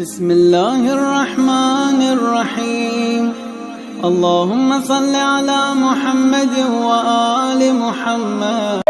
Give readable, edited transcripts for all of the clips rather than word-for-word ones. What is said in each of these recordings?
بسم الله الرحمن الرحيم اللهم صل على محمد وآل محمد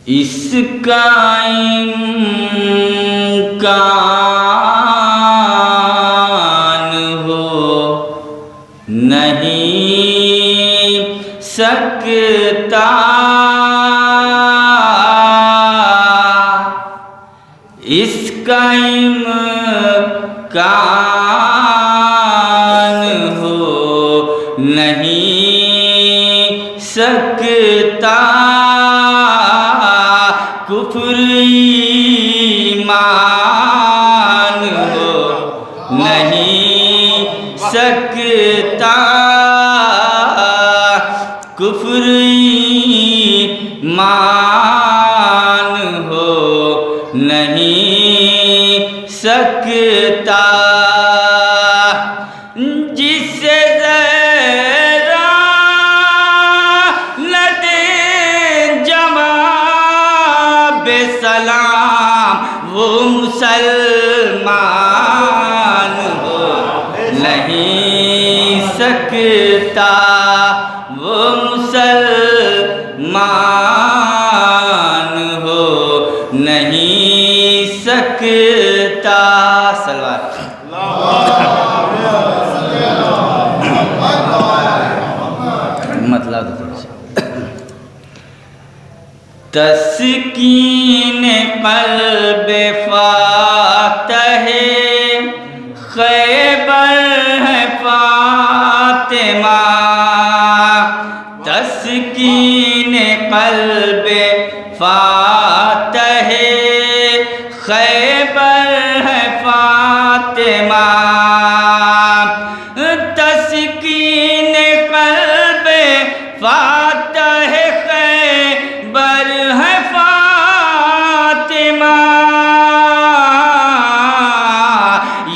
اس کا کان ہو نہیں سکتا، اس کا امکان ہو نہیں سکتا، کفر ایمان ہو نہیں سکتا، کفر ایمان ہو نہیں سکتا، جسے ذرا نہ دے جواب سلام، وہ مسلمان ہو نہیں سکتا، وہ مسلمان ہو نہیں سکتا۔ سلوات مطلب تسکین قلب فاتح خیبر ہے فاطمہ، تسکین قلب فاتح خیبر ہے فاطمہ، تسکین قلب فاتح خیبر ہے فاطمہ،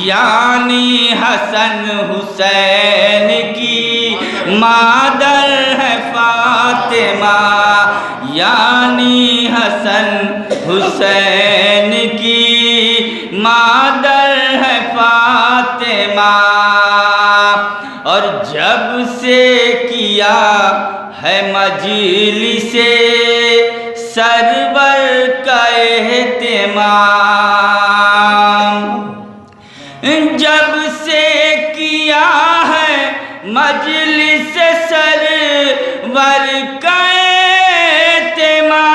یعنی حسن حسین کی مادر ہے فاطمہ، یعنی حسن حسین کی مادر ہے فاطمہ، اور جب سے کیا ہے مجلس سرور کا اہتمام، جب سے کیا ہے مجلس سرور کا اہتمام،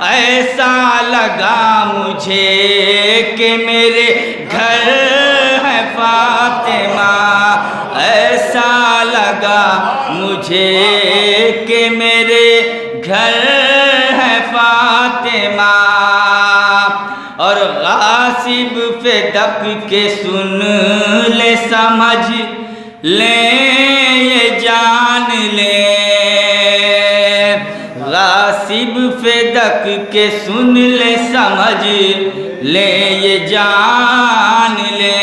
ایسا لگا مجھے کہ میرے گھر ہے فاطمہ، ایسا لگا مجھے کہ میرے گھر ہے فاطمہ، اور غاصب فدق کے سن لے سمجھ لے یہ جان لے، غاصب فدق کے سن لے سمجھ لے یہ جان لے،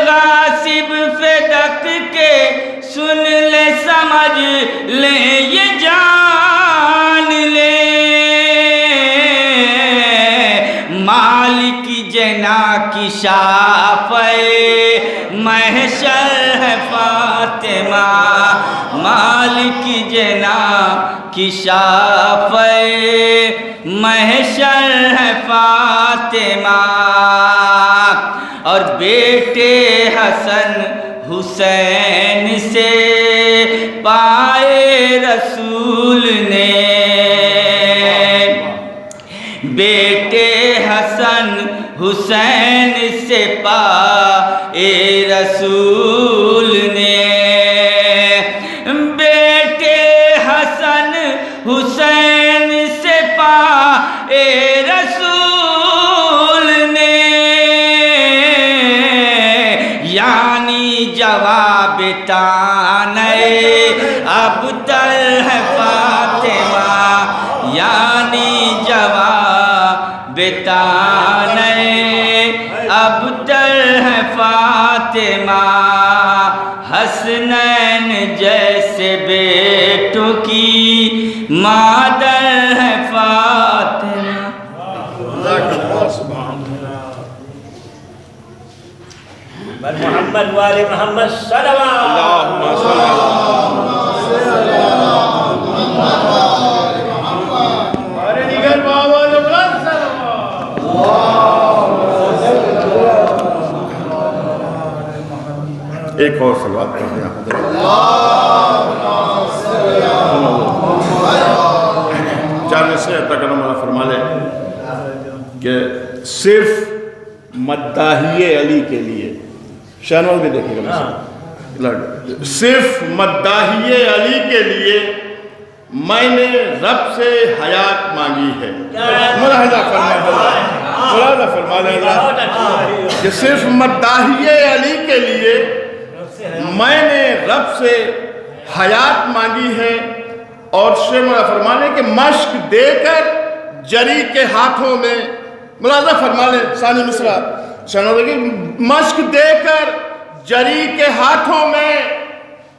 غاصب فدق کے سن لے سمجھ لے یہ جان لے، مالک جنا کی شافع محشر ہے فاطمہ، مالک جنا کی شافع محشر ہے فاطمہ، اور بیٹے حسن حسین سے پائے رسول نے، بیٹے حسن حسین سے پائے رسول نے، بیٹے حسن حسین سے پائے رسول نے، یعنی جواب تانے ابتر ہے فاطمہ، یعنی جواب تانے ابتر ہے فاطمہ، حسنین جیسے بیٹوں کی مادر ہے فاطمہ۔ محمد وآل محمد صلوات اللہم صلی اللہ علیہ وسلم۔ ایک اور صلوات پڑھتے ہیں چار سے کرم اللہ فرما لے کہ صرف مداحی علی کے لیے شہنواز بھی دیکھیے گا صرف مداحی علی کے لیے میں نے رب سے حیات مانگی ہے ملاحظہ فرما لے کہ صرف مداحی علی کے لیے میں نے رب سے حیات مانگی ہے اور فرما لے کہ مشق دے کر جری کے ہاتھوں میں ملاحظہ فرما لے ثانی مصرع مشق دے کر جری کے ہاتھوں میں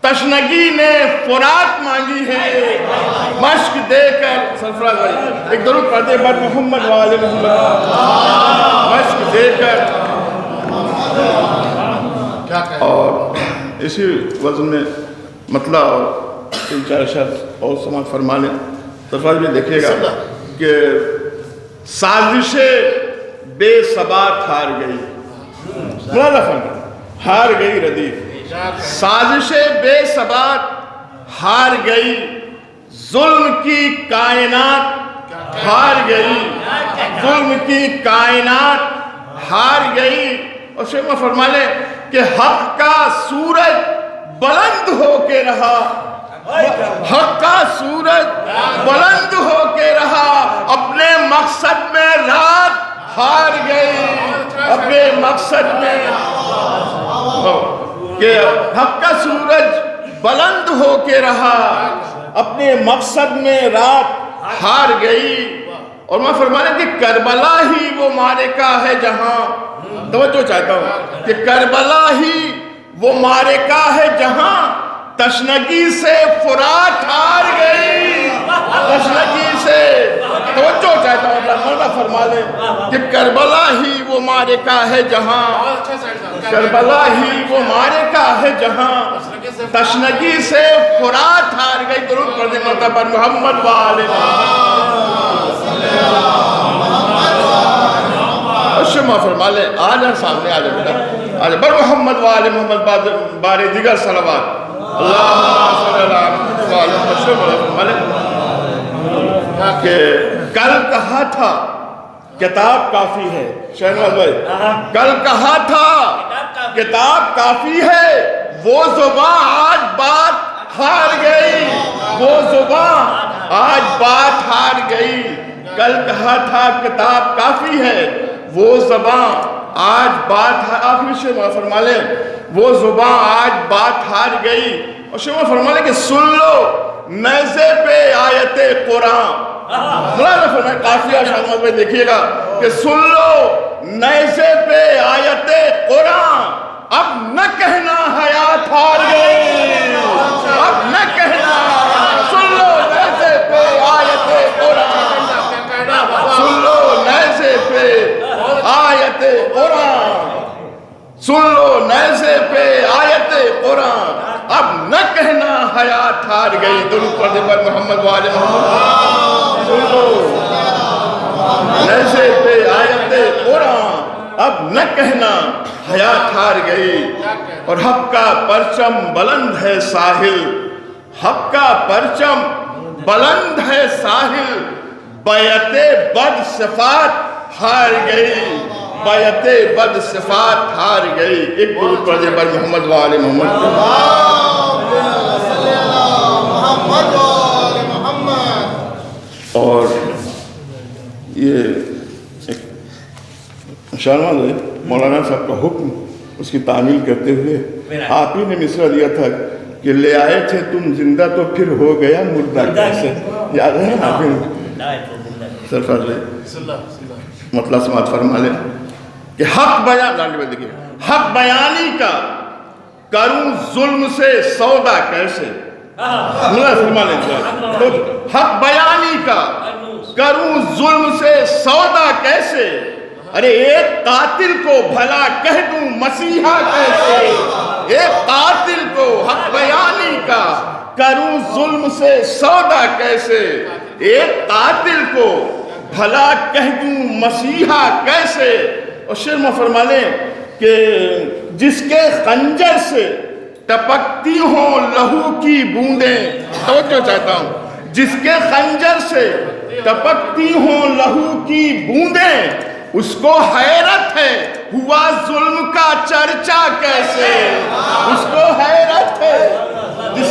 تشنگی نے فرات مانگی ہے مشق دے کر سرفراز بھائی ایک درود پڑھتے بعد محمد وآل محمد مشق دے کر اور اسی وزن میں مطلع اور تین چار شخص اور سماعت فرما لیں سرفراز بھی دیکھیے گا کہ سازشیں بے ثبات ہار گئی ملاحظہ فرما ہار گئی ردیف سازشیں بے ثبات ہار گئی ظلم کی کائنات ہار گئی ظلم کی کائنات ہار گئی اور شیخ فرما لے کہ حق کا سورج بلند ہو کے رہا حق کا سورج بلند ہو کے رہا اپنے مقصد میں رات ہار گئی اپنے مقصد میں کہ حق کا سورج بلند ہو کے رہا اپنے مقصد میں رات ہار گئی اور میں فرمانے کہ کربلا ہی وہ معرکہ ہے جہاں توجہ چاہتا ہوں کہ کربلا ہی وہ معرکہ ہے جہاں تشنگی سے فرات ہار گئی تشنگی سے توجہ چاہتا ہوں مولا فرما لے کہ کربلا ہی وہ معرکہ ہے جہاں کربلا ہی وہ معرکہ ہے جہاں تشنگی سے فرات ہار گئی درود پڑھ دیں مرتبہ محمد وآل شما فرما لے آج سامنے آ جائے بیٹا آج بر محمد وآل محمد بارے دیگر صلوات اللہ صلی اللہ علیہ وسلم کہ کل کہا تھا کتاب کافی ہے شہنواز بھائی کل کہا تھا کتاب کافی ہے وہ زبان آج بات ہار گئی وہ زبان آج بات ہار گئی کل کہا تھا کتاب کافی ہے وہ زبان آج بات آخری شیخ فرما لیں وہ زبان آج بات ہار گئی اور شیخ فرما لیں کہ سن لو نیزے پہ آیت قرآن ملاحظہ فرمائے قافیہ شاہد میں دیکھیے گا کہ سن لو نیزے پہ آیت قرآن اب نہ کہنا حیات ہار گئی اب نہ کہنا سن لو نیزے پہ آیت قرآن سن لو نیزے پہ آیت قرآن سن لو نیزے پہ آیت قرآن اب نہ کہنا حیات ہار گئی درود پڑھ دے پر محمد وآل محمد سن لو نیزے پہ آیت قرآن اب نہ کہنا حیات ہار گئی اور حق کا پرچم بلند ہے ساحل حق کا پرچم بلند ہے ساحل بیعت بد صفات ہار گئی بیعت بد صفات ہار گئی ایک درود پڑھ دے پر محمد وآل محمد اور یہ شاہنواز مولانا صاحب کا حکم اس کی تعمیل کرتے ہوئے آپ ہی نے مصرع دیا تھا کہ لے آئے تھے تم زندہ تو پھر ہو گیا مردہ کیسے یاد ہے نا آپ نے سرفراز بھائی مطلع سماعت فرما لیں کہ حق بیان لانڈے میں دیکھیں حق بیانی کا کروں ظلم سے سودا کیسے مطلع فرما لیں حق بیانی کا کروں ظلم سے سودا کیسے ارے ایک قاتل کو بھلا کہہ دوں مسیحا کیسے ایک قاتل کو حق بیانی کا کروں ظلم سے سودا کیسے ایک قاتل کو بھلا کہہ دوں مسیحا کیسے اور شیخ فرما لیں کہ جس کے خنجر سے ٹپکتی ہوں لہو کی بوندیں، توجہ چاہتا ہوں، جس کے خنجر سے ٹپکتی ہوں لہو کی بوندیں، اس کو حیرت ہے ہوا ظلم کا چرچا کیسے، اس کو حیرت ہے جس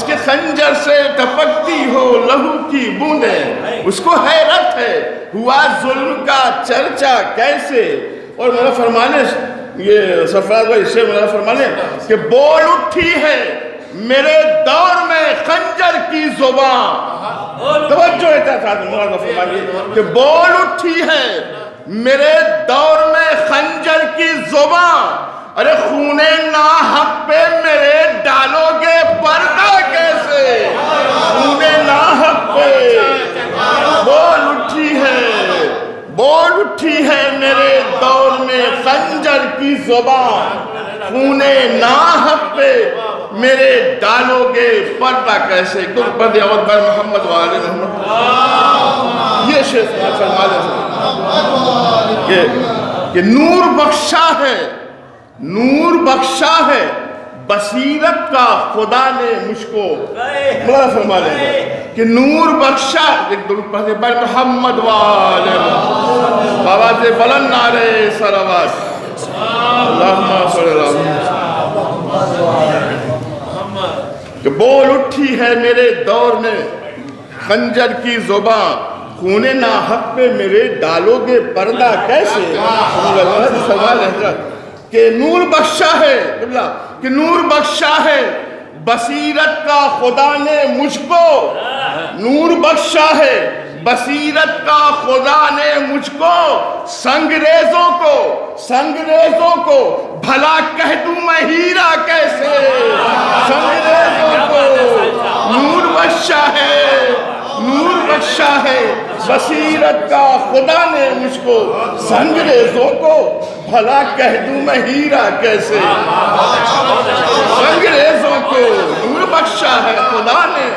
کے خنجر سے ٹپکتی ہو لہو کی بوندیں، اس کو حیرت ہے ہوا ظلم کا چرچا کیسے۔ اور مولا فرمانے، یہ سرفراز بھائی سے مولا فرمانے کہ بول اٹھی ہے میرے دور میں خنجر کی زبان، توجہ ہے مولا فرمانے کہ بول اٹھی ہے میرے دور میں خنجر کی زبان، ارے خون ناحق پہ میرے ڈالو گے پردہ کیسے، خون ناحق پہ بول اٹھی ہے میرے دور میں خنجر کی زبان، خون ناحق پہ میرے ڈالو گے پردہ کیسے۔ تم پردے اور بر محمد والے محمد، یہ شیخ فرمانے کہ نور بخشا ہے بصیرت کا خدا نے مجھ کو، مولا فرما لیں گے کہ نور بخشا، ایک درود پڑھتے بر محمد والے محمد، بابا سے بلند نعرے صلوات، اللہم صلی اللہ کہ بول اٹھی ہے میرے دور میں خنجر کی زبان، خون ناحق پہ میرے ڈالو گے پردہ کیسے۔ سوال ہے کہ نور بخشا ہے بصیرت کا خدا نے مجھ کو، نور بخشا ہے بصیرت کا خدا نے مجھ کو، سنگریزوں کو بھلا کہہ دوں میں ہیرا کیسے، سنگریزوں کو نور بخشا ہے بصیرت کا خدا نے مجھ کو، سنگریزوں کو بھلا کہہ دوں میں ہیرا کیسے، سنگریزوں کو نور بخشا ہے خدا نے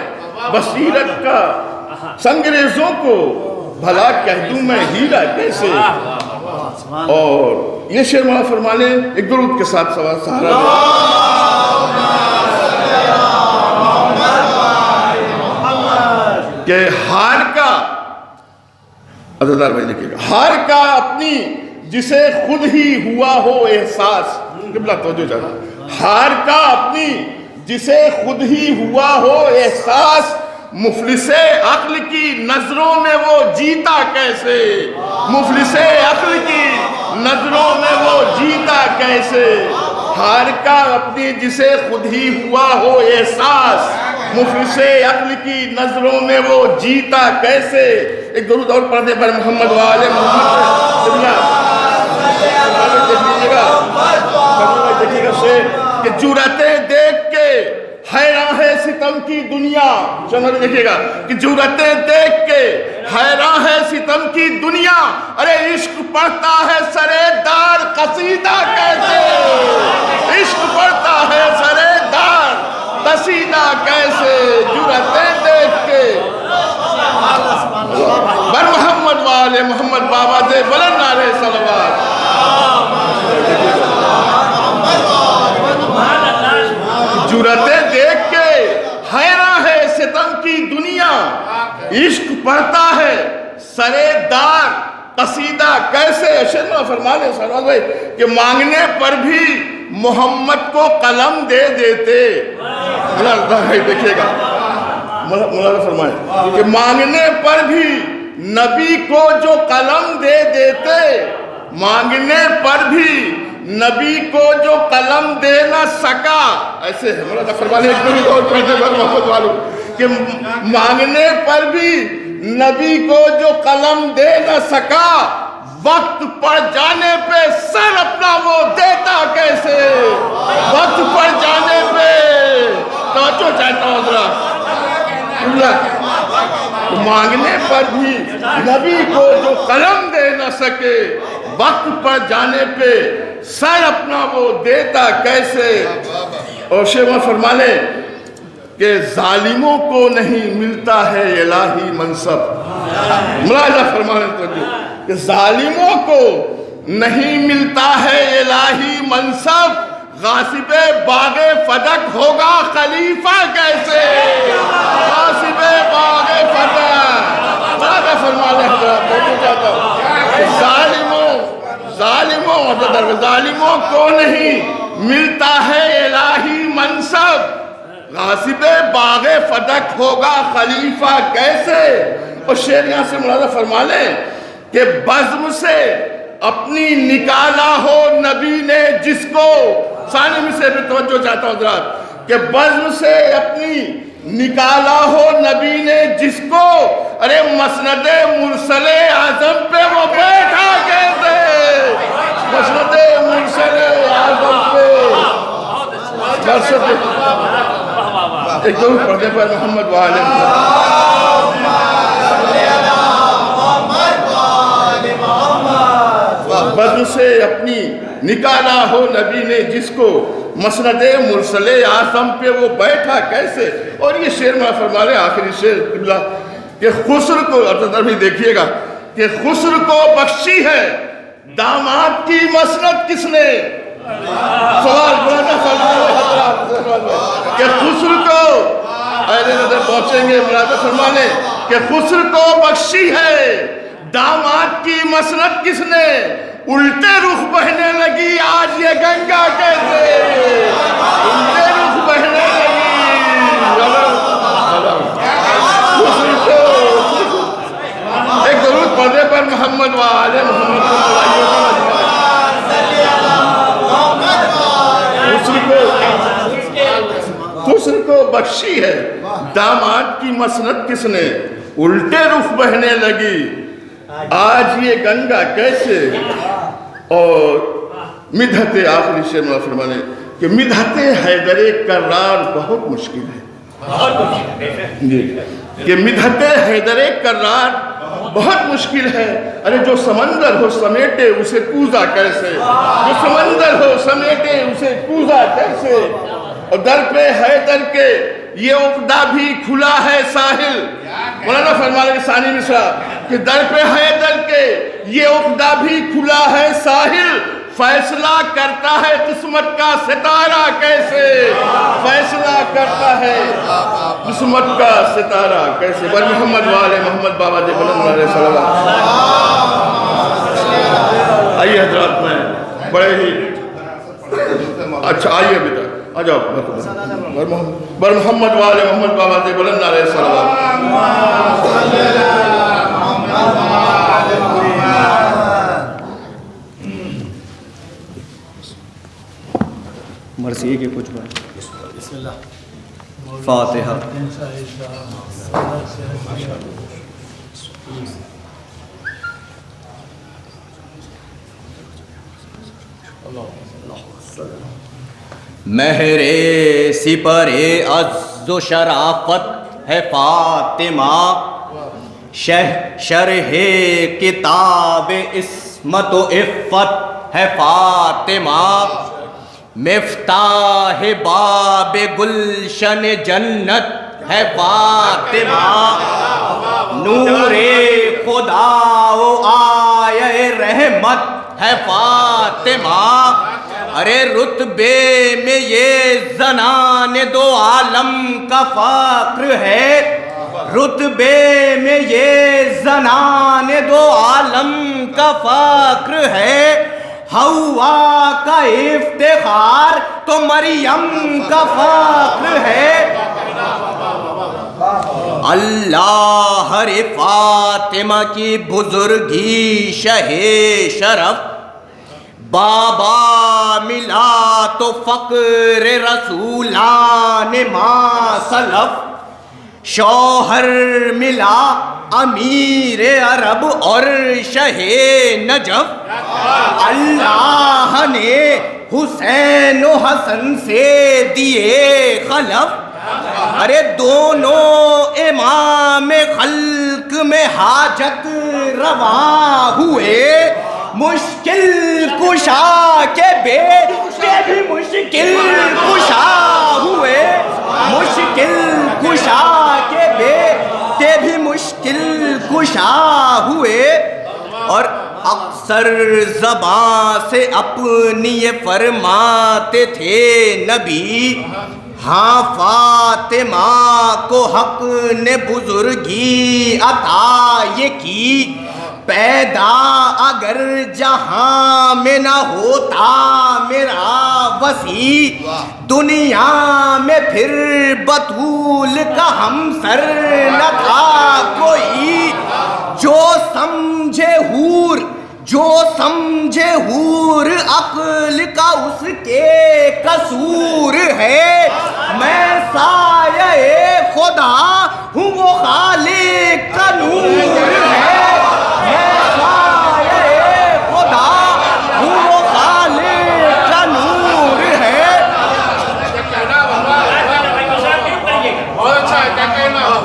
بصیرت کا، سنگریزوں کو بھلا کہہ دوں میں ہیرا کیسے۔ اور یہ شعر مولا فرمانے ایک درود کے ساتھ سہارا کہ ہار کا، عزیزدار بھائی دیکھئے گا، ہار کا اپنی جسے خود ہی ہوا ہو احساس، قبلہ توجہ چاہتا، ہار کا اپنی جسے خود ہی ہوا ہو احساس، مفلس عقل کی نظروں میں وہ جیتا کیسے، مفلس عقل کی نظروں میں وہ جیتا کیسے، ہار کا اپنی جسے خود ہی ہوا ہو احساس، مفلس عقل کی نظروں میں وہ جیتا کیسے۔ ایک درود اور پڑھ دے پر محمد وآل محمد، دیکھیے گا شعر کہ جرأتیں دیکھ کے حیراں ہے ستم کی دنیا، چنانچہ دیکھیے گا کہ جرأتیں دیکھ کے حیراں ہے ستم کی دنیا، ارے عشق پڑھتا ہے سرے دار قصیدہ کیسے، عشق پڑھتا ہے سرے دار قصیدہ کیسے، جرأتیں دیکھ کے بر محمد والے محمد، بابا دے بلند نعرے صلوات، جرأتیں دیکھ کے حیراں ہے ستم کی دنیا، عشق پڑھتا ہے سرے دار قصیدہ کیسے۔ شرما فرمانے سرور بھائی کہ مانگنے پر بھی محمد کو قلم دے دیتے، دیکھئے گا مولانا فرمائے کہ مانگنے پر بھی نبی کو جو قلم دے دیتے، مانگنے پر بھی نبی کو جو قلم دے نہ سکا، ایسے ہے مولانا فرمانے ایک درود اور پڑھتے پر محمد والو کہ مانگنے پر بھی نبی کو جو قلم دے نہ سکا، وقت پڑ جانے پہ سر اپنا وہ دیتا کیسے، وقت پڑ جانے پہ توجہ چاہتا ہوں ذرا، مانگنے پر بھی نبی کو جو قلم دے نہ سکے، وقت پڑ جانے پہ سر اپنا وہ دیتا کیسے۔ اور شیخ فرمانے کہ ظالموں کو نہیں ملتا ہے الہی منصب، ملاحظہ فرمانے تو کہ ظالموں کو نہیں ملتا ہے الہی منصب، غاصب باغ فدق ہوگا خلیفہ کیسے؟ غاصب باغ فدق ماذا فرما لے حضرات؟ ظالموں کو نہیں ملتا ہے الہی منصب، غاصب باغ فدق ہوگا خلیفہ کیسے؟ اور شعر یہاں سے ملاحظہ فرما لیں کہ بزم سے اپنی نکالا ہو نبی نے جس کو، ثانی میں سے بھی توجہ چاہتا ہوں حضرات، کہ بزم سے اپنی نکالا ہو نبی نے جس کو، ارے مسند مرسل اعظم پہ وہ بیٹھا کیسے؟ مسند مرسل اعظم پہ ایک ضرور پڑھتے پر محمد وآلہ بزم سے اپنی نکالا ہو نبی نے جس کو، مسند مرسل اعظم پہ وہ بیٹھا کیسے؟ اور یہ شعر میں فرما رہے آخری شعر قبلہ کہ خسر کو بھی دیکھیے گا کہ خسر کو بخشی ہے داماد کی مسند کس نے؟ سوال بڑھنا فرما رہے حضرات کہ خسر کو اہل نظر پہنچیں گے ملاحظہ فرما لیں کہ خسر کو بخشی ہے داماد کی مسند کس نے؟ الٹے رخ بہنے لگی آج یہ گنگا کیسے؟ الٹے رخ بہنے لگی ایک درود پڑھنے پر محمد وآلہ محمد خسر کو بخشی ہے داماد کی مسند کس نے؟ الٹے رخ بہنے لگی آج یہ گنگا کیسے؟ اور مدحت آخری شعر میں فرمانے کہ مدحت حیدر کرار بہت مشکل ہے، کہ مدحت حیدر کرار بہت مشکل ہے، ارے جو سمندر ہو سمیٹے اسے کوزا کیسے؟ جو سمندر ہو سمیٹے اسے کوزا کیسے؟ اور در پہ حیدر کے یہ عقدہ بھی کھلا ہے ساحل، مولانا فرما لیں ثانی مصرع کہ در پہ حیدر کے یہ عقدہ بھی کھلا ہے ساحل، فیصلہ کرتا ہے قسمت کا ستارہ کیسے؟ فیصلہ کرتا ہے قسمت کا ستارہ کیسے؟ بر محمد وآلہ محمد بابا جی بلند علیہ السلام۔ آئیے حضرات میں بڑے ہی اچھا آئیے بیٹا آ جاؤ بر محمد وآلہ محمد بابا جی بلند علیہ السلام۔ مرثیے کے کچھ بات بسم اللہ فاتحہ۔ مہر سپر عز و شرافت ہے فاطمہ، شرح کتاب عصمت و عفت ہے فاطمہ، مفتاح باب گلشن جنت ہے فاطمہ، نور خدا و آیہ رحمت ہے فاطمہ، ارے رتبے میں یہ زنان دو عالم کا فخر ہے، رتبے میں یہ زنان دو عالم کا فخر ہے، حوا کا افتخار تو مریم کا فخر ہے، اللہ ہر فاطمہ کی بزرگی شہ شرف، بابا ملا تو فقر رسولان ما سلف، شوہر ملا امیر عرب اور شہ نجف، اللہ نے حسین و حسن سے دیے خلف، ارے دونوں امام خلق میں حاجت رواں ہوئے، مشکل کشا کے بیٹے بھی مشکل کشا ہوئے، مشکل کشا کے بیٹے بھی مشکل کشا ہوئے، اور سر زباں سے اپنی یہ فرماتے تھے نبی، ہاں فاطمہ کو حق نے بزرگی عطا یہ کی، پیدا اگر جہاں میں نہ ہوتا میرا وسیع، دنیا میں پھر بطول کا ہمسر نہ تھا کوئی، جو سمجھے حور عقل کا اس کے قصور ہے، میں سایہ خدا ہوں وہ خالق کا نور ہے، میں سایہ خدا ہوں وہ خالق کا نور ہے،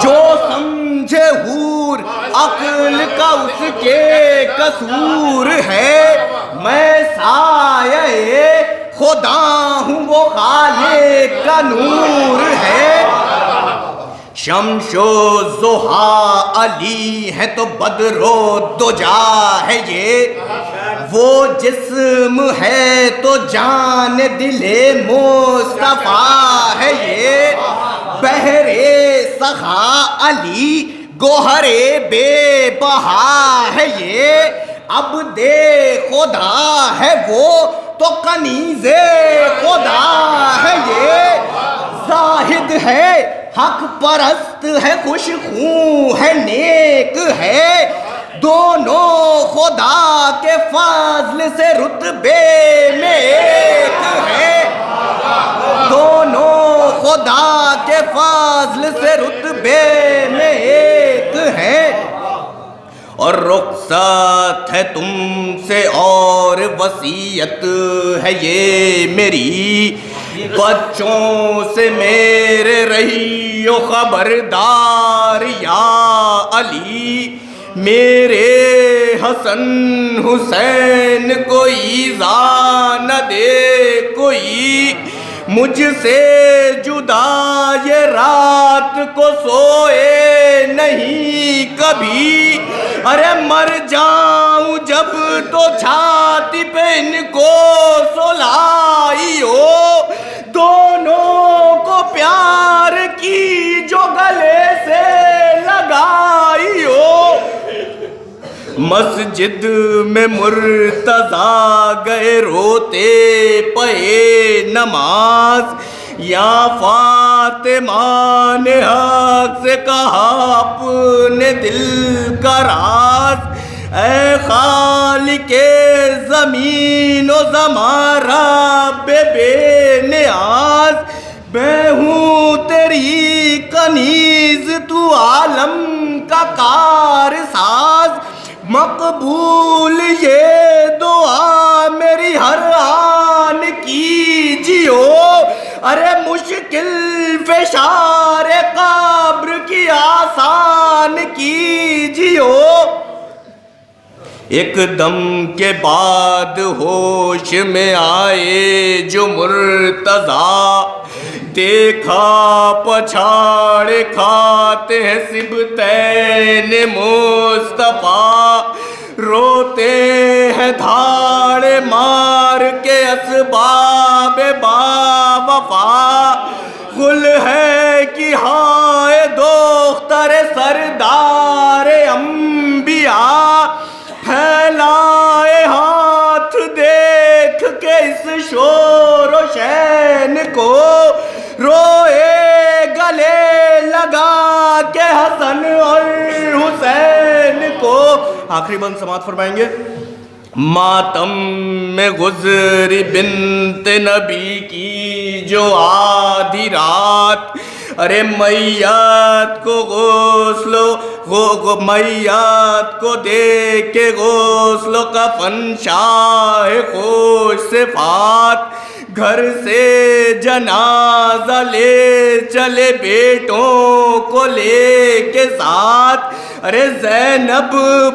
جو سمجھے حور عقل کا اس کے قصور ہے، میں سایہ خدا ہوں وہ خالق کا نور ہے، شمس و ضحیٰ علی ہے تو بدر و دجا ہے یہ، وہ جسم ہے تو جان دل مصطفیٰ ہے یہ، بحر سخا علی گوہر بے بہا ہے یہ، عبد خدا ہے وہ تو کنیز خدا ہے یہ، زاہد ہے حق پرست ہے خوش خوں ہے نیک ہے، دونوں خدا کے فضل سے رتبے میں ایک ہے، دونوں خدا کے فضل سے رتبے میں ایک ہے، اور رخصت ہے تم سے اور وصیت ہے یہ میری، بچوں سے میرے رہیو خبردار یا علی، میرے حسن حسین کو ایذا نہ دے کوئی، مجھ سے جدا یہ رات کو سوئے نہیں کبھی، ارے مر جاؤں جب تو چھاتی پہ ان کو سلائی ہو، دونوں کو پیار کی جو گلے سے لگائی ہو، مسجد میں مرتضیٰ گئے روتے پئے نماز، یا فاطمہ نے حق سے کہا اپنے دل کا راز، اے خالق زمین و زماں رب بے نیاز، میں ہوں تیری کنیز تو عالم کا کار ساز، مقبول یہ دعا میری ہر آن کیجیو، ارے مشکل فشار قبر کی آسان کیجیو، ایک دم کے بعد ہوش میں آئے جو مرتضیٰ، دیکھا پچھاڑے کھاتے ہیں سبتین مصطفیٰ، روتے ہیں دھاڑے مار کے اسباب با وفا، گل ہے کہ ہائے دختر سردار انبیاء، پھیلائے ہاتھ دیکھ کے اس شور و شین کو، روئے گلے لگا کے حسن اور حسین کو، آخری بند سماعت فرمائیں گے، ماتم میں گزری بنت نبی کی جو آدھی رات، ارے میت کو غسل میت کو دے کے غسل و کفن شاہ خوش صفات، گھر سے جنازہ لے چلے بیٹوں کو لے کے ساتھ، ارے زینب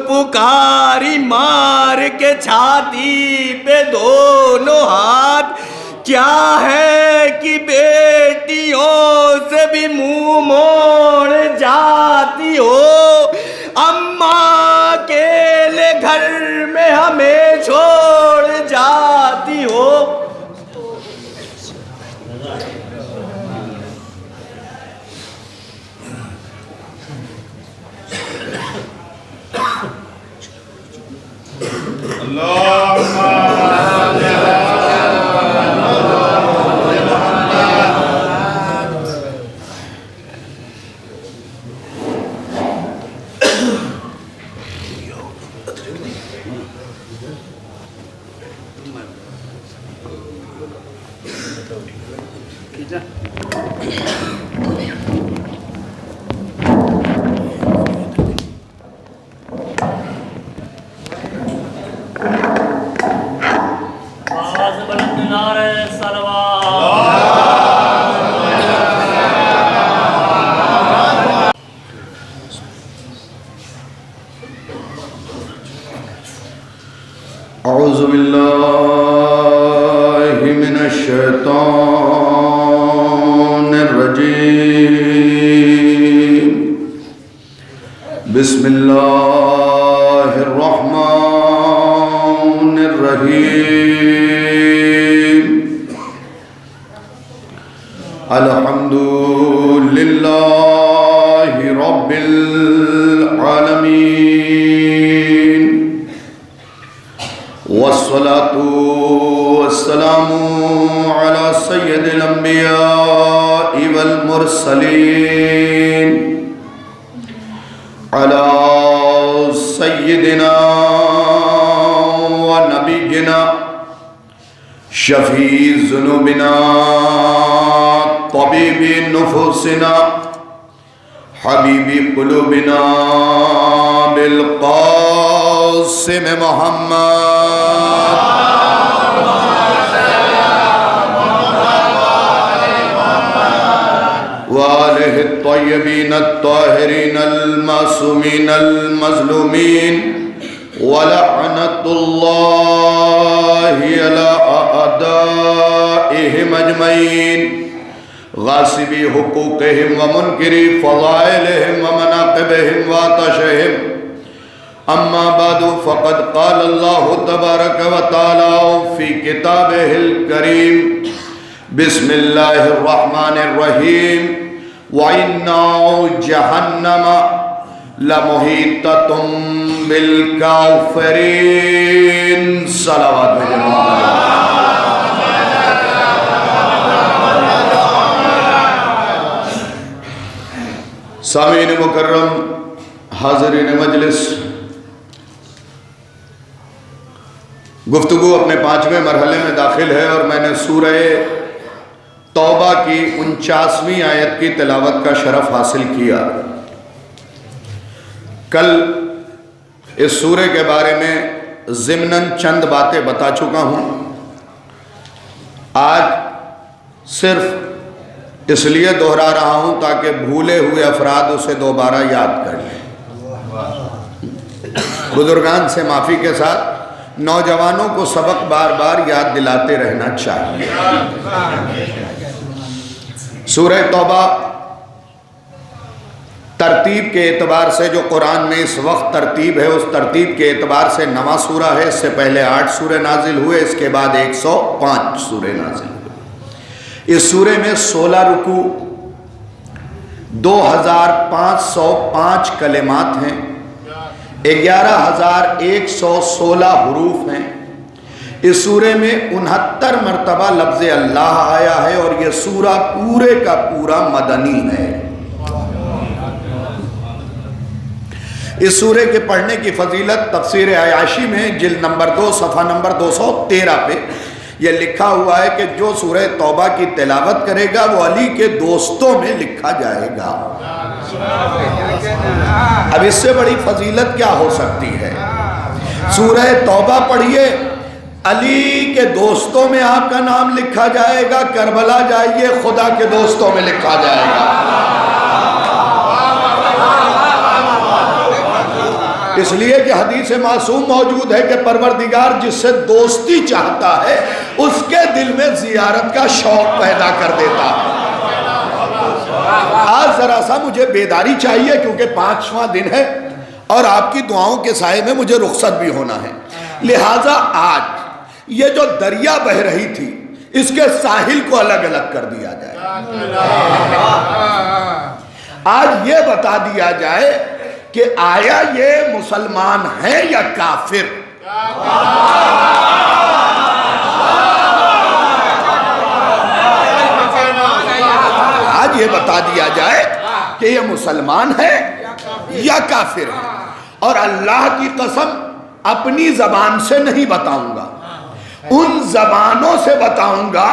پکاری مار کے چھاتی پہ دونوں ہاتھ، کیا ہے کہ بیٹیوں سے بھی منہ موڑ جاتی ہو، اماں اکیلے گھر میں ہمیں آواز بلند نعرہ صلوات. اعوذ باللہ من الشیطان الرجیم. بسم اللہ الرحمن الرحیم. الحمد للہ رب العالمین والصلاة والسلام على سید الانبیاء والمرسلین على سیدنا ونبینا شفیع ذنوبنا طبیب نفوسنا حبیب قلوبنا بالقاسم محمد وآلہ الطیبین الطاہرین المعصومین المظلومین ولعنت اللہ علی اعدائہم اجمعین غاصبی حقوقہم ومنکری فضائلہم ومناقبہم واتشہم. اما بعد فقد قال اللہ تبارک و تعالی فی کتابہ الکریم. بسم اللہ الرحمن الرحیم. وَإِنَّ جَهَنَّمَ لَمُحِيطَةٌ بِالْكَافِرِينَ. صلوات بھیجیں. سامعین مکرم، حاضرین مجلس، گفتگو اپنے 5ویں مرحلے میں داخل ہے اور میں نے سورہ توبہ کی 49ویں آیت کی تلاوت کا شرف حاصل کیا. کل اس سورہ کے بارے میں ضمناً چند باتیں بتا چکا ہوں. آج صرف اس لیے دہرا رہا ہوں تاکہ بھولے ہوئے افراد اسے دوبارہ یاد کر لیں. بزرگان سے معافی کے ساتھ نوجوانوں کو سبق بار بار یاد دلاتے رہنا چاہیے. سورہ توبہ ترتیب کے اعتبار سے جو قرآن میں اس وقت ترتیب ہے، اس ترتیب کے اعتبار سے نواں سورہ ہے. اس سے پہلے 8 سورے نازل ہوئے، اس کے بعد 105 سورے نازل ہوئے. اس سورے میں 16 رکوع، 2505 کلمات ہیں، 11116 حروف ہیں. اس سورے میں 69 مرتبہ لفظ اللہ آیا ہے اور یہ سورہ پورے کا پورا مدنی ہے. اس سورے کے پڑھنے کی فضیلت تفسیر عیاشی میں جلد نمبر 2 صفحہ نمبر 213 پہ یہ لکھا ہوا ہے کہ جو سورہ توبہ کی تلاوت کرے گا وہ علی کے دوستوں میں لکھا جائے گا. اب اس سے بڑی فضیلت کیا ہو سکتی ہے؟ سورہ توبہ پڑھیے، علی کے دوستوں میں آپ کا نام لکھا جائے گا. کربلا جائیے، خدا کے دوستوں میں لکھا جائے گا. اس لیے کہ حدیث معصوم موجود ہے کہ پروردگار جس سے دوستی چاہتا ہے اس کے دل میں زیارت کا شوق پیدا کر دیتا ہے. آج ذرا سا مجھے بیداری چاہیے کیونکہ 5واں دن ہے اور آپ کی دعاؤں کے سائے میں مجھے رخصت بھی ہونا ہے. لہٰذا آج یہ جو دریا بہ رہی تھی اس کے ساحل کو الگ الگ کر دیا جائے. آج یہ بتا دیا جائے کہ آیا یہ مسلمان ہیں یا کافر. آج یہ بتا دیا جائے کہ یہ مسلمان ہے یا کافر ہے، اور اللہ کی قسم اپنی زبان سے نہیں بتاؤں گا، ان زبانوں سے بتاؤں گا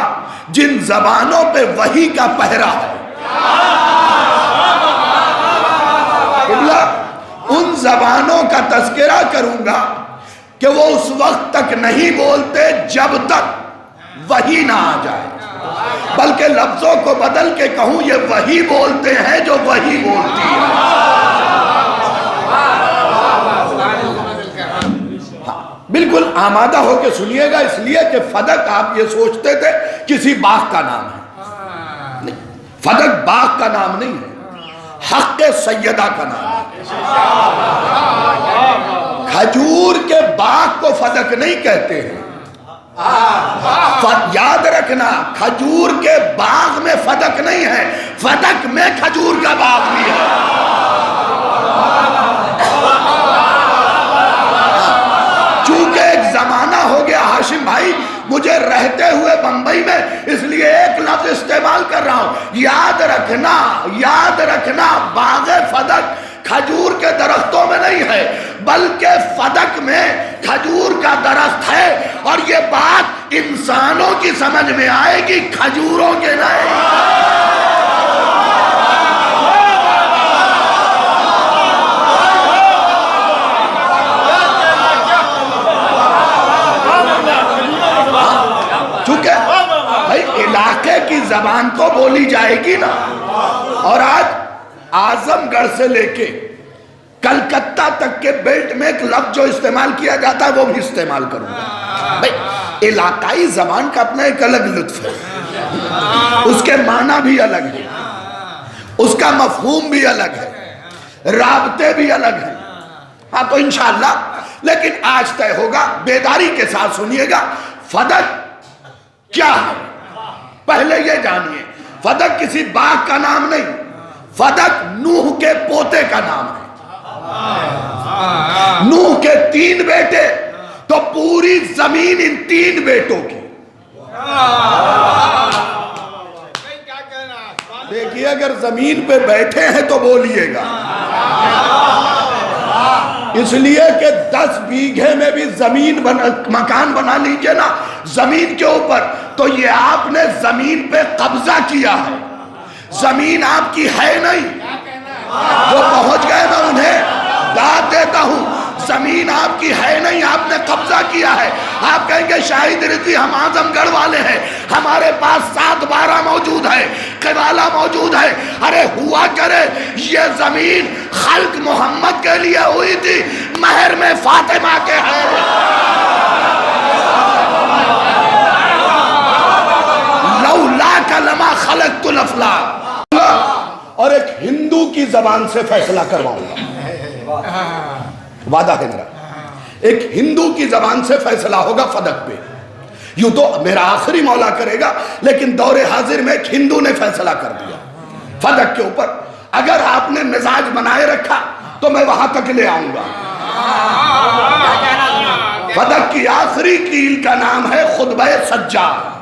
جن زبانوں پہ وحی کا پہرا ہے۔ ان زبانوں کا تذکرہ کروں گا کہ وہ اس وقت تک نہیں بولتے جب تک وحی نہ آ جائے، بلکہ لفظوں کو بدل کے کہوں یہ وہی بولتے ہیں جو وہی بولتی ہے۔ بالکل آمادہ ہو کے سنیے گا، اس لیے کہ فدق آپ یہ سوچتے تھے کسی باغ کا نام ہے، نہیں، فدق باغ کا نام نہیں ہے، حق سیدہ کا نام ہے۔ کھجور کے باغ کو فدق نہیں کہتے ہیں، یاد رکھنا کھجور کے باغ میں فدق نہیں ہے، فدق میں کھجور کا باغ بھی ہے۔ چونکہ ایک زمانہ ہو گیا ہاشم بھائی مجھے رہتے ہوئے بمبئی میں، اس لیے ایک لفظ استعمال کر رہا ہوں، یاد رکھنا باغ فدق کھجور کے درختوں میں نہیں ہے، بلکہ فدق میں کھجور کا درخت ہے، اور یہ بات انسانوں کی سمجھ میں آئے گی، کھجوروں کے نہیں۔ چونکہ بھائی علاقے کی زبان تو بولی جائے گی نا، اور آج اعظم گڑھ سے لے کے کلکتہ تک کے بیلٹ میں ایک لفظ جو استعمال کیا جاتا ہے وہ بھی استعمال کروں گا۔ بھائی علاقائی زبان کا اپنا ایک الگ لطف ہے، اس کے معنی بھی الگ ہے، اس کا مفہوم بھی الگ ہے، رابطے بھی الگ ہیں۔ ہاں تو انشاءاللہ، لیکن آج طے ہوگا، بیداری کے ساتھ سنیے گا، فدق کیا ہے؟ پہلے یہ جانیے، فدق کسی باغ کا نام نہیں، فدق نوح کے پوتے کا نام ہے۔ نوح کے 3 بیٹے، تو پوری زمین ان 3 بیٹوں کی۔ دیکھیے اگر زمین پہ بیٹھے ہیں تو بولیے گا، اس لیے کہ 10 بیگھے میں بھی مکان بنا لیجئے نا زمین کے اوپر، تو یہ آپ نے زمین پہ قبضہ کیا ہے، زمین آپ کی ہے نہیں۔ جو پہنچ گئے میں انہیں داد دیتا ہوں، زمین آپ کی ہے نہیں، آپ نے قبضہ کیا ہے۔ آپ کہیں گے شاہد رضوی ہم اعظم گڑھ والے ہیں، ہمارے پاس 7/12 موجود ہے، قبالہ موجود ہے۔ ارے ہوا کرے، یہ زمین خلق محمد کے لیے ہوئی تھی، مہر میں فاطمہ کے ہے۔ لولاک لما خلقت الافلاک۔ اور ایک ہندو کی زبان سے فیصلہ کرواؤں گا، وعدہ ہے میرا، ایک ہندو کی زبان سے فیصلہ ہوگا فدق پہ۔ یوں تو میرا آخری مولا کرے گا، لیکن دور حاضر میں ایک ہندو نے فیصلہ کر دیا فدق کے اوپر۔ اگر آپ نے مزاج بنائے رکھا تو میں وہاں تک لے آؤں گا۔ فدق کی آخری کیل کا نام ہے خطبہ سجاد۔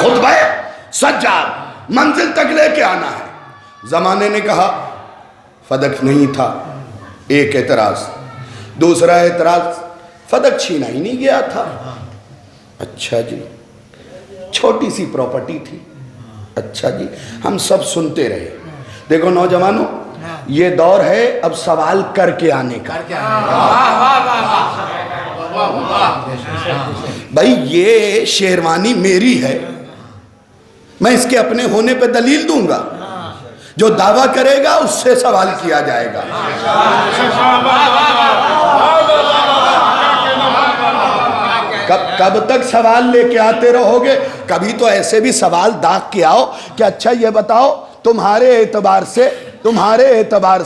خطبہ سجاد منزل تک لے کے آنا ہے۔ زمانے نے کہا فدق نہیں تھا، ایک اعتراض۔ دوسرا اعتراض، فدق چھینا ہی نہیں گیا تھا۔ اچھا جی، چھوٹی سی پراپرٹی تھی۔ اچھا جی، ہم سب سنتے رہے۔ دیکھو نوجوانوں، یہ دور ہے اب سوال کر کے آنے کا۔ بھائی یہ شیروانی میری ہے، میں اس کے اپنے ہونے پہ دلیل دوں گا، جو دعویٰ کرے گا اس سے سوال کیا جائے گا۔ کب تک سوال لے کے آتے رہو گے؟ کبھی تو ایسے بھی سوال داغ کے آؤ کہ اچھا یہ بتاؤ تمہارے اعتبار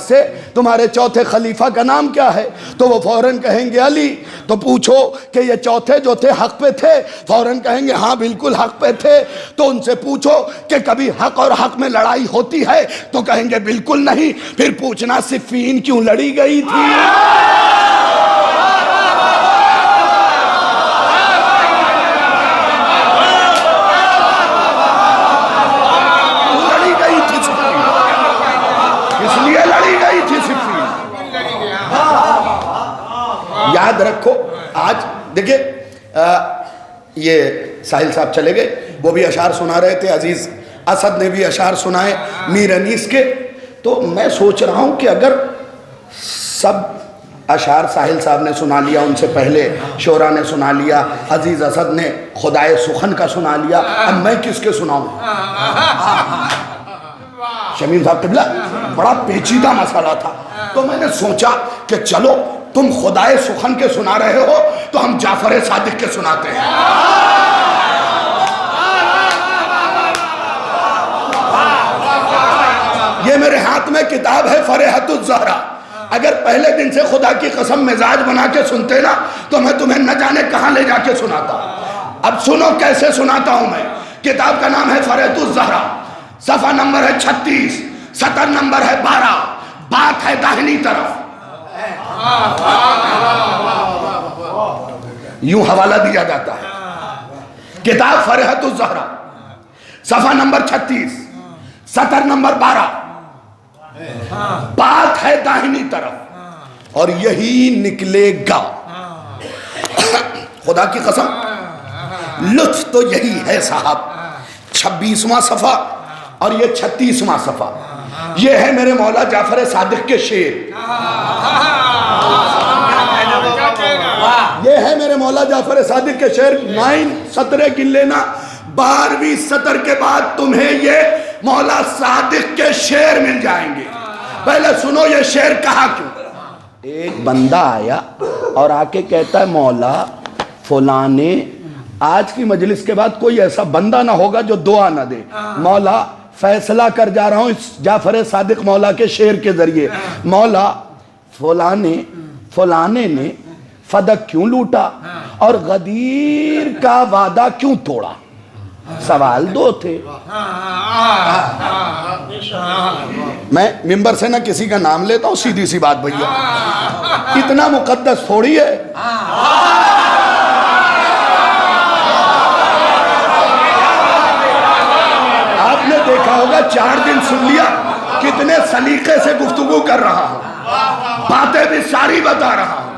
سے تمہارے چوتھے خلیفہ کا نام کیا ہے؟ تو وہ فوراً کہیں گے علی۔ تو پوچھو کہ یہ چوتھے جو تھے حق پہ تھے؟ فوراً کہیں گے ہاں بالکل حق پہ تھے۔ تو ان سے پوچھو کہ کبھی حق اور حق میں لڑائی ہوتی ہے؟ تو کہیں گے بالکل نہیں۔ پھر پوچھنا صفین کیوں لڑی گئی تھی؟ یاد رکھو آج دیکھیں یہ ساحل صاحب چلے گئے، وہ بھی اشعار سنا رہے تھے، عزیز اسد نے بھی اشعار سنائے میر انیس کے. تو میں سوچ رہا ہوں کہ اگر سب اشعار ساحل صاحب نے سنا لیا، ان سے پہلے شعرا نے سنا لیا، عزیز اسد نے خدائے سخن کا سنا لیا، اب میں کس کے سناؤں؟ شمیم صاحب قبلہ بڑا پیچیدہ مسئلہ تھا، تو میں نے سوچا کہ چلو تم خدائے سخن کے سنا رہے ہو تو ہم جعفر صادق کے سناتے ہیں. یہ میرے ہاتھ میں کتاب ہے فرحت الزہرا. اگر پہلے دن سے خدا کی قسم مزاج بنا کے سنتے نا تو میں تمہیں نہ جانے کہاں لے جا کے سناتا. اب سنو کیسے سناتا ہوں میں. کتاب کا نام ہے فرحت الزہرا، صفحہ نمبر ہے 36، سطر نمبر ہے 12، بات ہے داہنی طرف. یوں حوالہ دیا جاتا ہے. کتاب فرحت الزہرا، صفحہ نمبر 36، سطر نمبر 12، بات ہے داہنی طرف اور یہی نکلے گا. خدا کی قسم لطف تو یہی ہے صاحب. 26واں صفحہ اور یہ 36واں صفحہ، یہ ہے میرے مولا جعفر صادق کے شعر. یہ ہے میرے مولا جعفر صادق کے شعر. 9 سطریں گن لینا، 12ویں سطر کے بعد تمہیں یہ مولا صادق کے شعر مل جائیں گے. پہلے سنو یہ شعر کہا کیوں. ایک بندہ آیا اور آ کے کہتا ہے مولا فلاں نے، آج کی مجلس کے بعد کوئی ایسا بندہ نہ ہوگا جو دعا نہ دے، مولا فیصلہ کر جا رہا ہوں اس جعفر صادق مولا کے شعر کے ذریعے. مولا فلانے نے فدق کیوں لوٹا اور غدیر کا وعدہ کیوں توڑا. سوال 2 تھے. میں ممبر سے نہ کسی کا نام لیتا ہوں، سیدھی سی بات بھیا، اتنا مقدس تھوڑی ہے. آپ نے دیکھا ہوگا 4 دن سن لیا، کتنے سلیقے سے گفتگو کر رہا ہوں، باتیں بھی ساری بتا رہا ہوں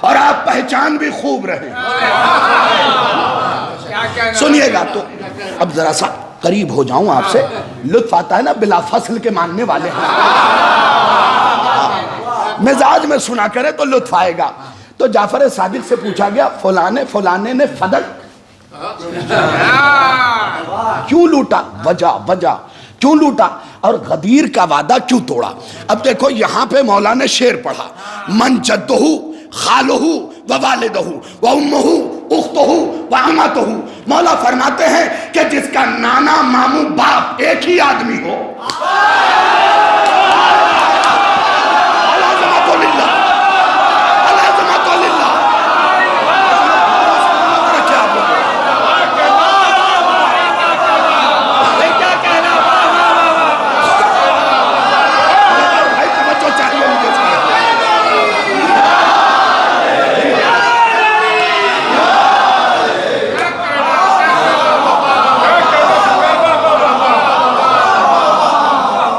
اور آپ پہچان بھی خوب رہے. سنیے گا تو اب ذرا سا قریب ہو جاؤں آپ سے. لطف آتا ہے نا بلا فصل کے ماننے والے ہیں، مزاج میں سنا کرے تو لطف آئے گا. تو جعفر صادق سے پوچھا گیا فلانے نے فدق کیوں لوٹا، وجہ کیوں لوٹا اور غدیر کا وعدہ کیوں توڑا. اب دیکھو یہاں پہ مولا نے شعر پڑھا، من جدہ خالہ و والدہ و امہ اختہ و عمتہ. مولا فرماتے ہیں کہ جس کا نانا ماموں باپ ایک ہی آدمی ہو،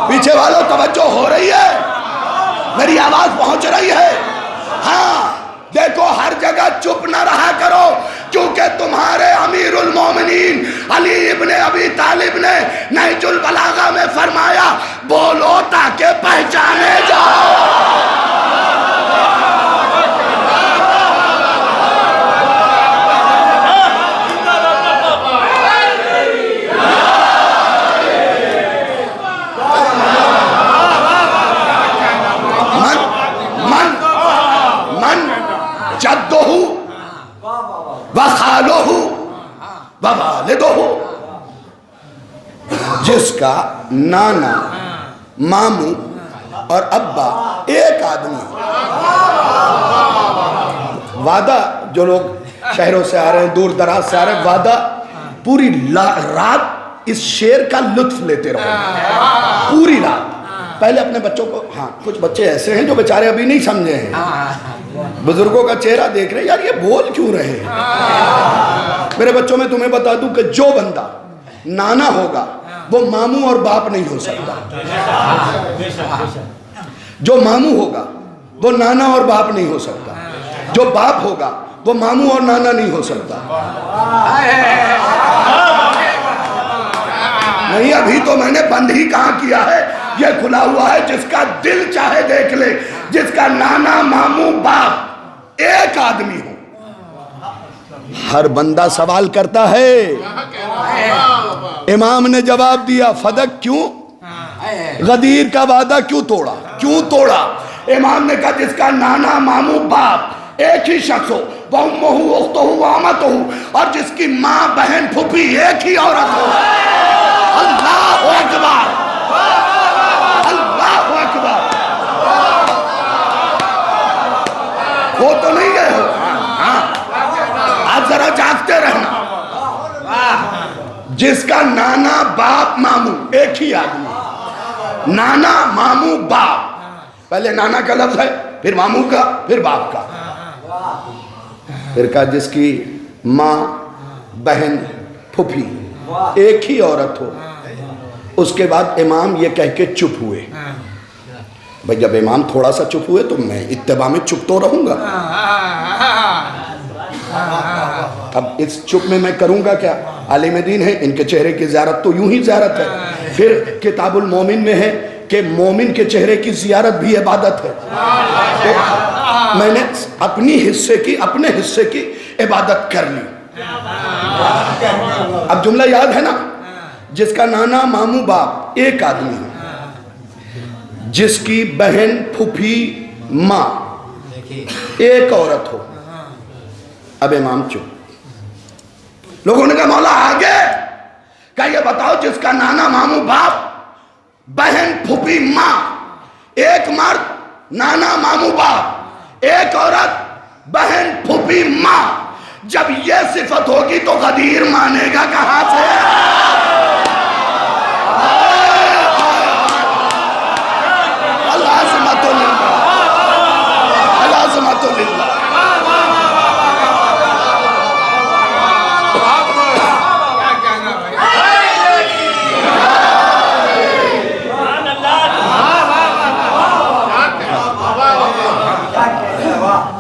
پیچھے والوں توجہ ہو رہی ہے، میری آواز پہنچ رہی ہے. ہاں دیکھو ہر جگہ چپ نہ رہا کرو، کیونکہ تمہارے امیر المومنین علی ابن ابی طالب نے نہج البلاغہ میں فرمایا بولو تاکہ پہچانے جاؤ. جس کا نانا ماموں اور ابا ایک آدمی. وعدہ جو لوگ شہروں سے آ رہے ہیں، دور دراز سے آ رہے ہیں، وعدہ پوری رات اس شعر کا لطف لیتے رہو پوری رات. پہلے اپنے بچوں کو، ہاں کچھ بچے ایسے ہیں جو بیچارے ابھی نہیں سمجھے ہیں، بزرگوں کا چہرہ دیکھ رہے ہیں، یار یہ بول کیوں رہے ہیں. میرے بچوں میں تمہیں بتا دوں کہ جو بندہ نانا ہوگا وہ ماموں اور باپ نہیں ہو سکتا. جو ماموں ہوگا وہ نانا اور باپ نہیں ہو سکتا. جو باپ ہوگا وہ ماموں اور نانا نہیں ہو سکتا. نہیں ابھی تو میں نے بند ہی کہاں کیا ہے, یہ کھلا ہوا ہے, جس کا دل چاہے دیکھ لے, جس کا نانا ماموں باپ ایک آدمی ہو. ہر بندہ سوال کرتا ہے. امام نے جواب دیا, فدق کیوں, غدیر کا وعدہ کیوں توڑا, کیوں توڑا؟ امام نے کہا جس کا نانا ماموں باپ ایک ہی شخص ہو, وَأُمُّهُ أُخْتُهُ وَعَمَتُهُ, اور جس کی ماں بہن پھوپھی ایک ہی عورت ہو. اللہ اکبر, اللہ اکبر. وہ تو نہیں گئے ہو, آپ ذرا جاگتے رہنا. جس کا نانا باپ ماموں ایک ہی آدمی, نانا ماموں باپ, پہلے نانا کا لفظ ہے, پھر ماموں کا, پھر باپ کا. پھر کہا جس کی ماں بہن پھوپھی ایک ہی عورت ہو. اس کے بعد امام یہ کہہ کے چپ ہوئے. بھئی جب امام تھوڑا سا چپ ہوئے تو میں اتباع میں چپ تو رہوں گا. اب اس چپ میں کروں گا کیا؟ عالم دین ہے, ان کے چہرے کی زیارت تو یوں ہی زیارت ہے. پھر کتاب المومن میں ہے کہ مومن کے چہرے کی زیارت بھی عبادت ہے. تو میں نے اپنے حصے کی عبادت کر لی. اب جملہ یاد ہے نا, جس کا نانا ماموں باپ ایک آدمی ہو, جس کی بہن پھوپھی ماں ایک عورت ہو. اب امام چپ. لوگوں نے کہا مولا آگے, کہا یہ بتاؤ جس کا نانا ماموں باپ بہن پھوپھی ماں, ایک مرد نانا ماموں باپ, ایک عورت بہن پھوپھی ماں, جب یہ صفت ہوگی تو غدیر مانے گا کہاں سے؟ العظمت للہ, العظمت للہ.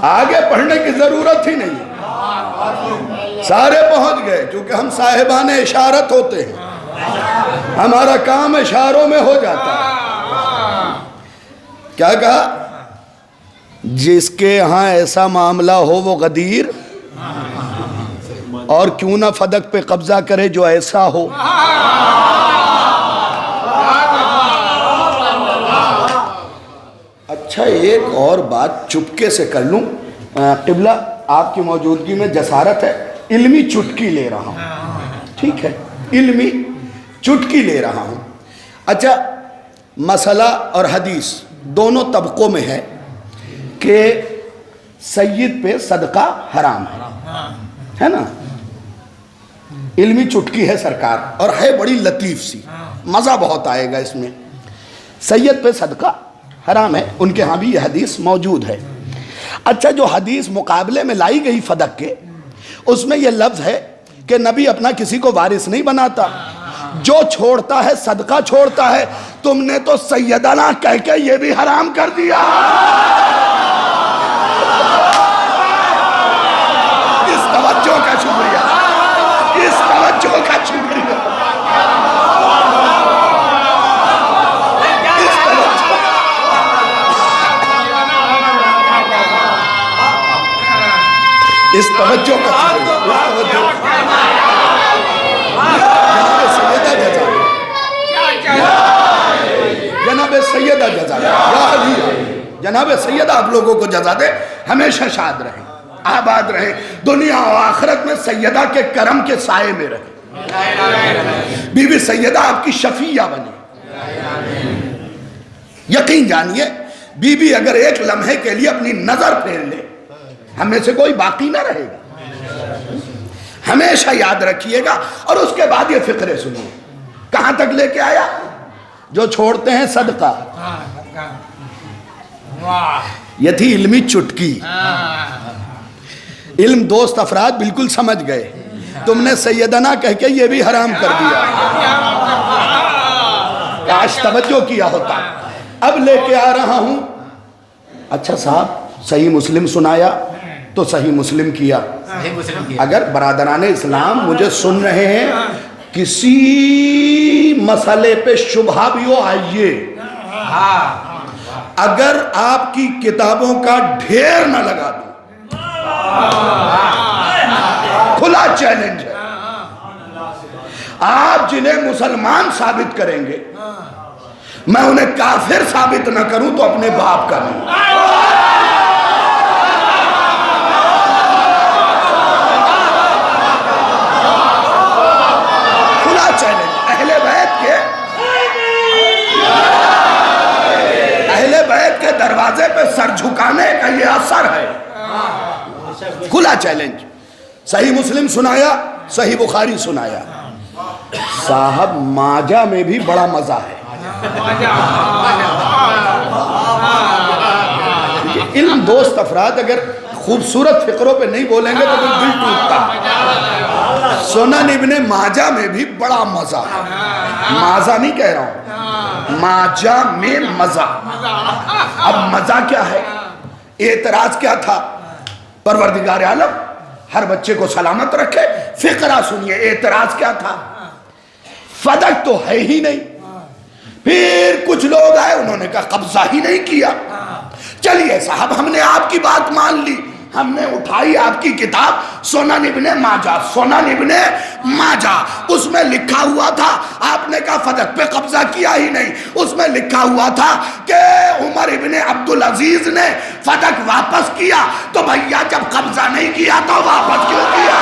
آگے پڑھنے کی ضرورت ہی نہیں ہے, سارے پہنچ گئے. کیونکہ ہم صاحبان اشارت ہوتے ہیں, ہمارا کام اشاروں میں ہو جاتا ہے. کیا کہا؟ جس کے ہاں ایسا معاملہ ہو وہ غدیر, اور کیوں نہ فدق پہ قبضہ کرے جو ایسا ہو. اچھا ایک اور بات چپکے سے کر لوں, قبلہ آپ کی موجودگی میں جسارت ہے, علمی چٹکی لے رہا ہوں, ٹھیک ہے, علمی چٹکی لے رہا ہوں. اچھا مسئلہ اور حدیث دونوں طبقوں میں ہے کہ سید پہ صدقہ حرام ہے نا. علمی چٹکی ہے سرکار, اور ہے بڑی لطیف سی, مزہ بہت آئے گا اس میں. سید پہ صدقہ حرام ہے, ان کے ہاں بھی یہ حدیث موجود ہے. اچھا جو حدیث مقابلے میں لائی گئی فدق کے, اس میں یہ لفظ ہے کہ نبی اپنا کسی کو وارث نہیں بناتا, جو چھوڑتا ہے صدقہ چھوڑتا ہے. تم نے تو سیدنا کہہ کے یہ بھی حرام کر دیا. اس توجہ کا شکریہ, اس توجہ کا شکریہ. اس توجہ کا جناب سیدہ جزا دے, جناب سیدہ آپ لوگوں کو جزا دے, ہمیشہ شاد رہیں, آباد رہیں, دنیا و آخرت میں سیدہ کے کرم کے سائے میں رہیں. بی بی سیدہ آپ کی شفیعہ بنی. یقین جانیے بی بی اگر ایک لمحے کے لیے اپنی نظر پھیر لے, ہم میں سے کوئی باقی نہ رہے گا. ہمیشہ یاد رکھیے گا. اور اس کے بعد یہ فقرے سنیے, کہاں تک لے کے آیا؟ جو چھوڑتے ہیں صدقہ. یہ تھی علمی چٹکی. علم دوست افراد بالکل سمجھ گئے, تم نے سیدنا کہہ کے یہ بھی حرام کر دیا. کاش توجہ کیا ہوتا. اب لے کے آ رہا ہوں. اچھا صاحب صحیح مسلم سنایا, تو صحیح مسلم کیا. صحیح مسلم کی. اگر برادران اسلام مجھے سن رہے ہیں کسی مسئلے پہ شبہ بھی ہو آئیے, اگر آپ کی کتابوں کا ڈھیر نہ لگا دوں, کھلا چیلنج ہے. آپ جنہیں مسلمان ثابت کریں گے, میں انہیں کافر ثابت نہ کروں تو اپنے باپ کا نہیں. کھلا چیلنج. اہل بیت کے دروازے پہ سر جھکانے کا یہ اثر ہے. کھلا چیلنج. صحیح مسلم سنایا, صحیح بخاری سنایا. صاحب ماجہ میں بھی بڑا مزہ ہے. علم دوست افراد اگر خوبصورت فقروں پہ نہیں بولیں گے تو دل ٹوٹتا. سنن ابن ماجہ میں بھی بڑا مزہ ہے. مازہ نہیں کہہ رہا ہوں, ماجہ میں مزہ. اب مزہ کیا ہے؟ اعتراض کیا تھا؟ پروردگار عالم ہر بچے کو سلامت رکھے. فقرہ سنیے, اعتراض کیا تھا؟ فدق تو ہے ہی نہیں. پھر کچھ لوگ آئے, انہوں نے کہا قبضہ ہی نہیں کیا. چلیے صاحب, ہم نے آپ کی بات مان لی, ہم نے اٹھائی آپ کی کتاب سنن ابن ماجہ. سنن ابن ماجہ, اس میں لکھا ہوا تھا, آپ نے کہا فدق پہ قبضہ کیا ہی نہیں. اس میں لکھا ہوا تھا کہ عمر ابن عبدالعزیز نے فدق واپس کیا. تو بھیا جب قبضہ نہیں کیا تو واپس کیوں کیا؟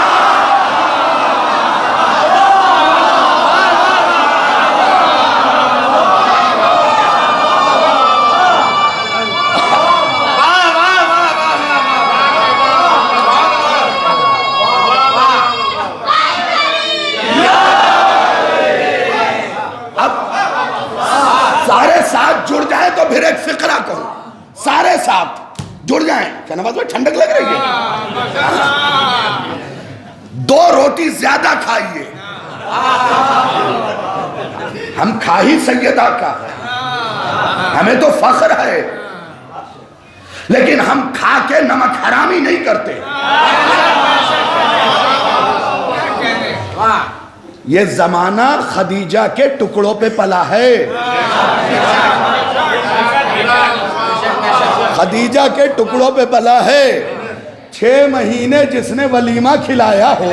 جڑ جائیں تو پھر ایک فقرہ کہوں, سارے ساتھ جڑ جائیں. کیا نواز بھائی ٹھنڈک لگ رہی ہے؟ 2 روٹی زیادہ کھائیے. ہم کھا ہی سیدہ کا, ہمیں تو فخر ہے, لیکن ہم کھا کے نمک حرامی نہیں کرتے. یہ زمانہ خدیجہ کے ٹکڑوں پہ پلا ہے. خدیجہ کے ٹکڑوں پہ پلا ہے. 6 مہینے جس نے ولیمہ کھلایا ہو,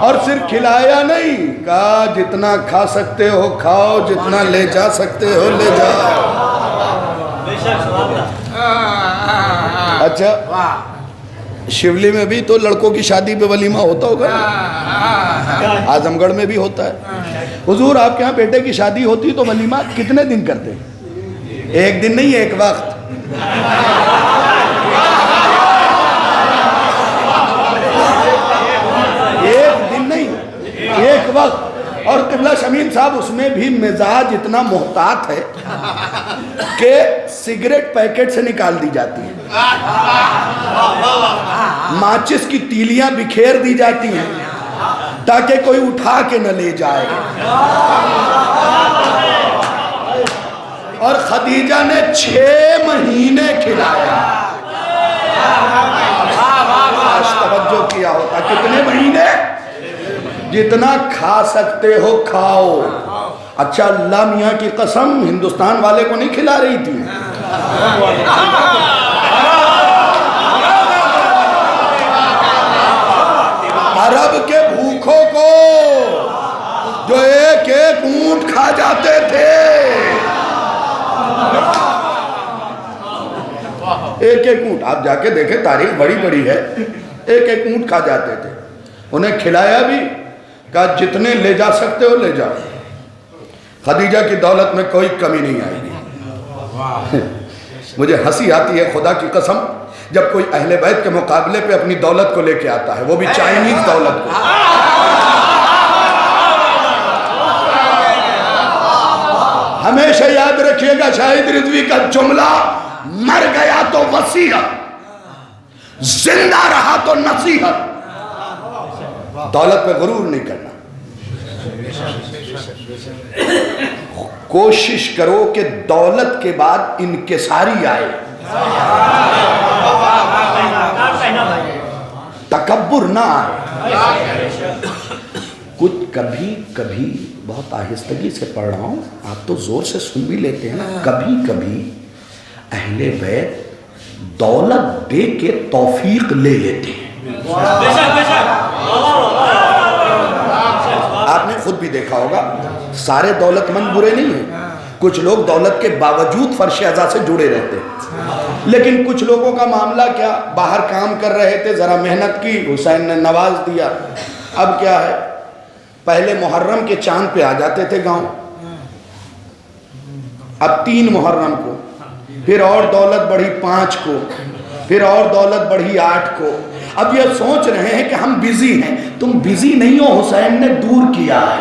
اور صرف کھلایا نہیں, کہا جتنا کھا سکتے ہو کھاؤ, جتنا لے جا سکتے ہو لے جاؤ. اچھا, شیولی میں بھی تو لڑکوں کی شادی پہ ولیمہ ہوتا ہوگا, اعظم گڑھ میں بھی ہوتا ہے. حضور آپ کے ہاں بیٹے کی شادی ہوتی تو ولیمہ کتنے دن کرتے؟ 1 دن نہیں, 1 وقت. ایک دن نہیں, 1 وقت. اور قبلہ شمیم صاحب اس میں بھی مزاج اتنا محتاط ہے کہ سگریٹ پیکٹ سے نکال دی جاتی ہے, ماچس کی تیلیاں بکھیر دی جاتی ہیں تاکہ کوئی اٹھا کے نہ لے جائے. اور خدیجہ نے 6 مہینے کھلایا. آج توجہ کیا ہوتا, کتنے مہینے؟ جتنا کھا سکتے ہو کھاؤ. اچھا, اللہ میاں کی قسم ہندوستان والے کو نہیں کھلا رہی تھی, عرب کے بھوکھوں کو جو 1 اونٹ کھا جاتے تھے. 1 اونٹ, آپ جا کے دیکھیں, تاریخ بڑی بڑی ہے. 1 اونٹ کھا جاتے تھے. انہیں کھلایا بھی, کہا جتنے لے جا سکتے ہو لے جاؤ. خدیجہ کی دولت میں کوئی کمی نہیں آئے گی. مجھے ہنسی آتی ہے خدا کی قسم جب کوئی اہل بیت کے مقابلے پہ اپنی دولت کو لے کے آتا ہے, وہ بھی چائنیز دولت کو. ہمیشہ یاد رکھیے گا شاہد رضوی کا جملہ, مر گیا تو وصیت, زندہ رہا تو نصیحت. دولت پہ غرور نہیں کرنا. کوشش کرو کہ دولت کے بعد انکساری آئے. دور نہ آئے. کچھ کبھی کبھی بہت آہستگی سے پڑھ رہا ہوں, آپ تو زور سے سن بھی لیتے ہیں نا, کبھی کبھی اہل بیت دولت دے کے توفیق لے لیتے ہیں. آپ نے خود بھی دیکھا ہوگا, سارے دولت مند برے نہیں ہیں, کچھ لوگ دولت کے باوجود فرش اعضا سے جڑے رہتے ہیں, لیکن کچھ لوگوں کا معاملہ کیا, باہر کام کر رہے تھے, ذرا محنت کی, حسین نے نواز دیا. اب کیا ہے, پہلے محرم کے چاند پہ آ جاتے تھے گاؤں, اب 3 محرم کو, پھر اور دولت بڑھی 5 کو, پھر اور دولت بڑھی 8 کو. اب یہ سوچ رہے ہیں کہ ہم بزی ہیں. تم بزی نہیں ہو, حسین نے دور کیا ہے.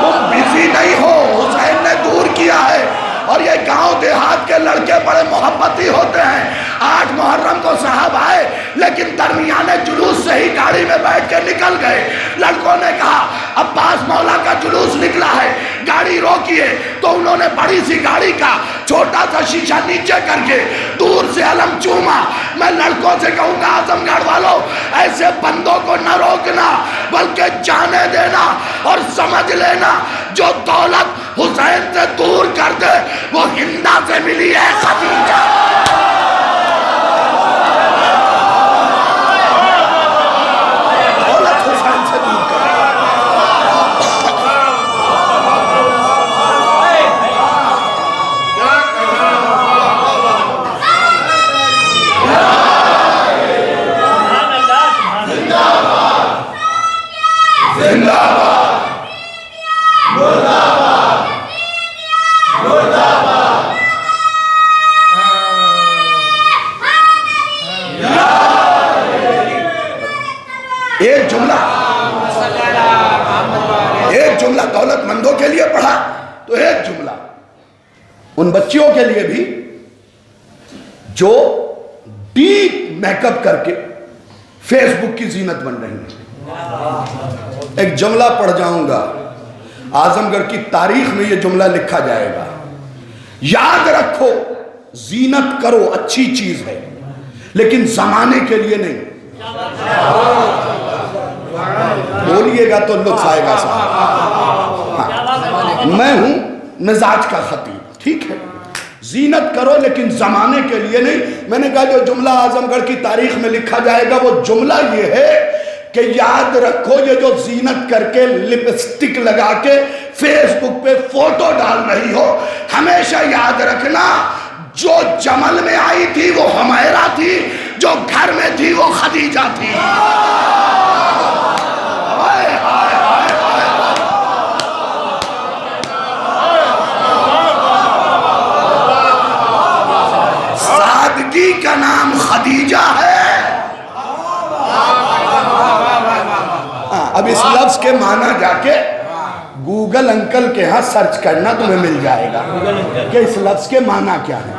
تم بزی نہیں ہو, حسین نے دور کیا ہے. اور یہ گاؤں دیہات کے لڑکے بڑے محبتی ہوتے ہیں. 8 محرم کو صاحب آئے, لیکن درمیان جلوس سے ہی گاڑی میں بیٹھ کے نکل گئے. لڑکوں نے کہا عباس مولا کا جلوس نکلا ہے, گاڑی روکیے. تو انہوں نے بڑی سی گاڑی کا چھوٹا سا شیشہ نیچے کر کے دور سے علم چوما. میں لڑکوں سے کہوں گا اعظم گڑھ والوں, ایسے بندوں کو نہ روکنا بلکہ جانے دینا, اور سمجھ لینا جو دولت حسین سے دور کر دے وہ ہندا سے ملی ہے, خدیجہ. دولت حسین سے دور کر دے. زندہ باد, مرد آباد, مرد آباد. ایک جملہ دولت مندوں کے لیے پڑھا, تو ایک جملہ ان بچیوں کے لیے بھی جو ڈیپ میک اپ کر کے فیس بک کی زینت بن رہی ہیں. ایک جملہ پڑھ جاؤں گا, اعظم گڑھ کی تاریخ میں یہ جملہ لکھا جائے گا. یاد رکھو, زینت کرو اچھی چیز ہے, لیکن زمانے کے لیے نہیں. بولیے گا تو لطف آئے گا صاحب. میں ہوں مزاج کا خطیب, ٹھیک ہے, زینت کرو لیکن زمانے کے لیے نہیں. میں نے کہا جو جملہ اعظم گڑھ کی تاریخ میں لکھا جائے گا وہ جملہ یہ ہے کہ یاد رکھو یہ جو زینت کر کے لپسٹک لگا کے فیس بک پہ فوٹو ڈال رہی ہو, ہمیشہ یاد رکھنا جو جمل میں آئی تھی وہ حمیرہ تھی, جو گھر میں تھی وہ خدیجہ تھی. سادگی کا نام خدیجہ ہے. اب اس لفظ کے معنی جا کے گوگل انکل کے ہاں سرچ کرنا, تمہیں مل جائے گا کہ اس لفظ کے معنی کیا ہے.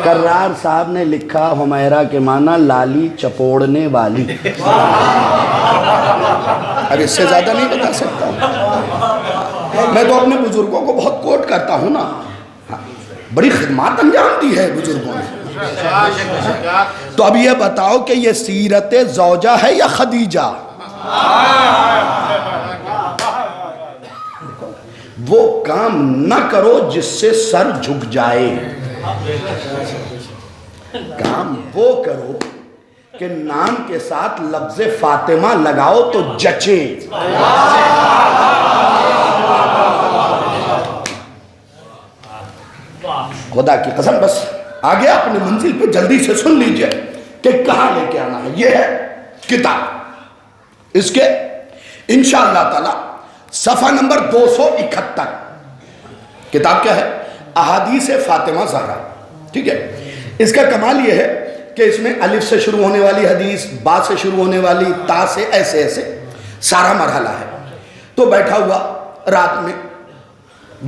کرار صاحب نے لکھا حمیرہ کے معنی لالی چپوڑنے والی. اب اس سے زیادہ نہیں بتا سکتا. میں تو اپنے بزرگوں کو بہت کوٹ کرتا ہوں نا, بڑی خدمات انجام دی ہے بزرگوں نے. تو اب یہ بتاؤ کہ یہ سیرت زوجہ ہے یا خدیجہ؟ وہ کام نہ کرو جس سے سر جھک جائے, کام وہ کرو کہ نام کے ساتھ لفظ فاطمہ لگاؤ تو جچے. خدا کی قسم, بس آگے اپنے منزل پہ جلدی سے سن لیجئے کہ کہاں لے کے آنا ہے. یہ ہے کتاب, اس کے انشاءاللہ تعالی صفحہ نمبر 271. کتاب کیا ہے؟ احادیث فاطمہ زہرا. ٹھیک ہے, اس کا کمال یہ ہے کہ اس میں الف سے شروع ہونے والی حدیث, با سے شروع ہونے والی, تا سے, ایسے ایسے سارا مرحلہ ہے. تو بیٹھا ہوا رات میں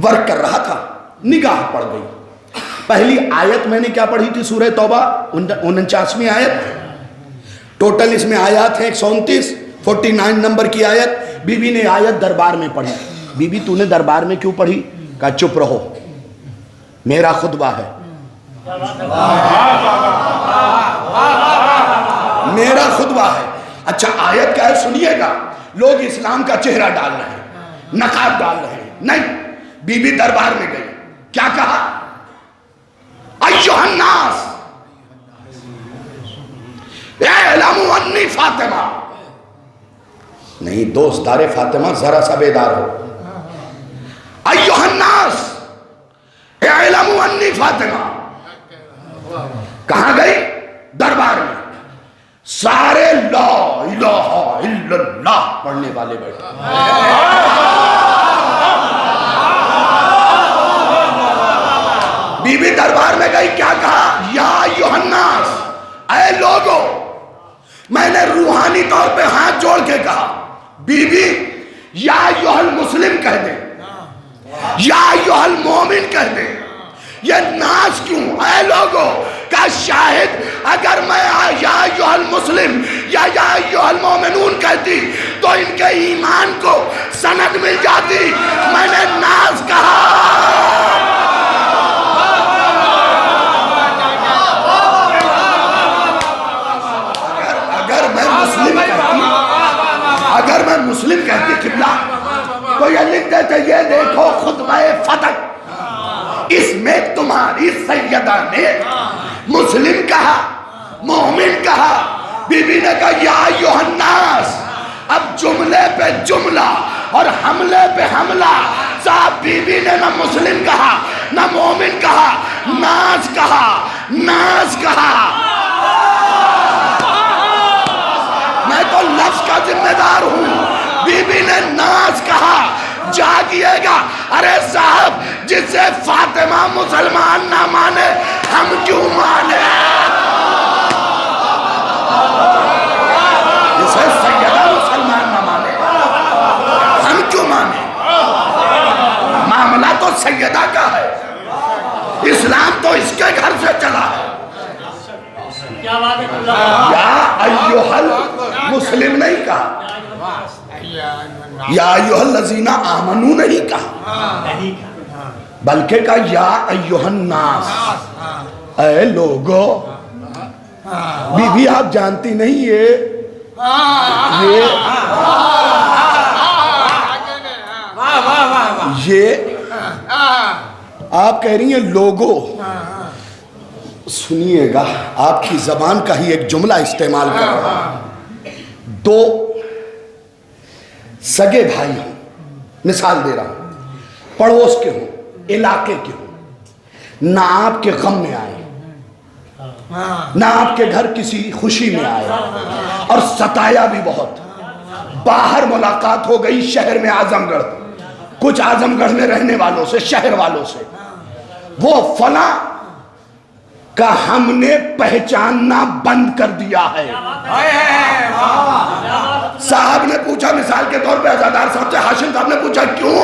ورک کر رہا تھا, نگاہ پڑ گئی. پہلی آیت میں نے کیا پڑھی تھی؟ سورہ توبہ 49ویں آیت. ٹوٹل اس میں آیات ہیں 129. 49 نمبر کی آیت. بی بی نے آیت دربار میں پڑھی. بی بی تو نے دربار میں کیوں پڑھی؟ کہا چپ رہو. میرا خطبہ ہے، میرا خطبہ ہے۔ اچھا آیت کیا ہے سنیے گا۔ لوگ اسلام کا چہرہ ڈال رہے ہیں، نقاب ڈال رہے ہیں، نہیں، بی بی دربار میں گئی، کیا کہا؟ ایھا الناس اعلموا انی فاطمہ، نہیں دوست دار فاطمہ ذرا سا بیدار ہو۔ ایھا الناس اعلموا انی فاطمہ، کہاں گئی؟ دربار میں، سارے لا الہ الا اللہ پڑھنے والے بیٹھے، بی بی دربار میں گئی، کیا کہا؟ یا ایھا الناس، اے لوگو، میں نے روحانی طور پہ ہاتھ جوڑ کے کہا، بی بی یا ایھا المسلم کہہ دے، یا ایھا المومن کہہ دے، یہ ناز کیوں؟ اے لوگو کا شاہد اگر میں یا ایھا المسلم یا ایھا المومنون کہتی تو ان کے ایمان کو سند مل جاتی، میں نے ناز کہا۔ اگر میں مسلم کہتی قبلہ تو یہ لکھ دیتے یہ دیکھو خطبہ فتح، اس میں تمہاری سیدہ نے مسلم کہا، مومن کہا، بی بی نے کہا یا ایھا الناس۔ اب جملے پہ جملہ اور حملے پہ حملہ، صاحب بی بی نے نہ مسلم کہا نہ مومن کہا، ناز کہا، ناز کہا۔ میں تو لفظ کا ذمہ دار ہوں، بی بی نے ناز کہا۔ جاگیے گا، ارے صاحب جسے فاطمہ مسلمان نہ مانے ہم کیوں مانے؟ جسے سیدہ مسلمان نہ مانے ہم کیوں مانے؟ معاملہ تو سیدہ کا ہے، اسلام تو اس کے گھر سے چلا ہے۔ یا ایھا المسلم نہیں کہا، یا ایھا الذین آمنوا نہیں کہا، بلکہ کہا یا ایھا الناس، اے لوگو۔ بی بی آپ جانتی نہیں یہ آپ کہہ رہی ہیں لوگو، سنیے گا آپ کی زبان کا ہی ایک جملہ استعمال کر رہا ہوں۔ دو سگے بھائی ہوں، مثال دے رہا ہوں، پڑوس کے ہوں، علاقے کے ہوں، نہ آپ کے غم میں آئے نہ آپ کے گھر کسی خوشی میں آئے، اور ستایا بھی بہت، باہر ملاقات ہو گئی شہر میں اعظم گڑھ، کچھ اعظم گڑھ میں رہنے والوں سے، شہر والوں سے، وہ فلاں کا ہم نے پہچاننا بند کر دیا ہے۔ صاحب نے پوچھا مثال کے طور پہ عزادار صاحب سے، ہاشم صاحب نے پوچھا کیوں؟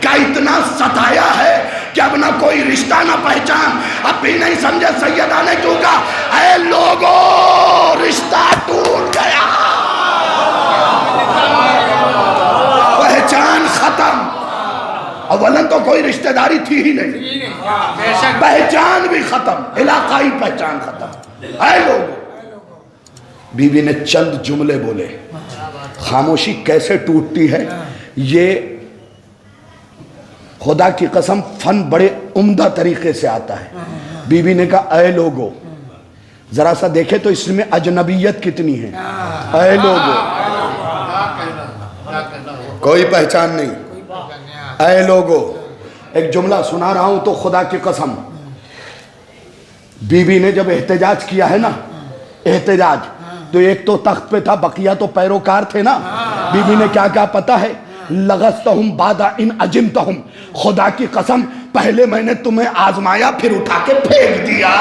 کہ اتنا ستایا ہے کہ اب نہ کوئی رشتہ نہ پہچان، اب بھی نہیں سمجھے۔ سیدہ نے کیوں کہا اے لوگو رشتہ ٹوٹ گیا، پہچان ختم۔ اولاً تو کوئی رشتہ داری تھی ہی نہیں، پہچان بھی ختم، علاقائی پہچان ختم۔ اے لوگو، بی بی نے چند جملے بولے، خاموشی کیسے ٹوٹتی ہے یہ خدا کی قسم فن بڑے عمدہ طریقے سے آتا ہے۔ بی بی نے کہا اے لوگو، ذرا سا دیکھے تو اس میں اجنبیت کتنی ہے۔ اے لوگو، کوئی پہچان نہیں۔ اے لوگو، ایک جملہ سنا رہا ہوں تو خدا کی قسم، بی بی نے جب احتجاج کیا ہے نا، احتجاج تو ایک تو تخت پہ تھا، بقیہ تو پیروکار تھے نا۔ بی بی نے کیا کہا پتہ ہے؟ لغزتہم بعد ان عجمتہم، خدا کی قسم پہلے میں نے تمہیں آزمایا پھر اٹھا کے پھینک دیا۔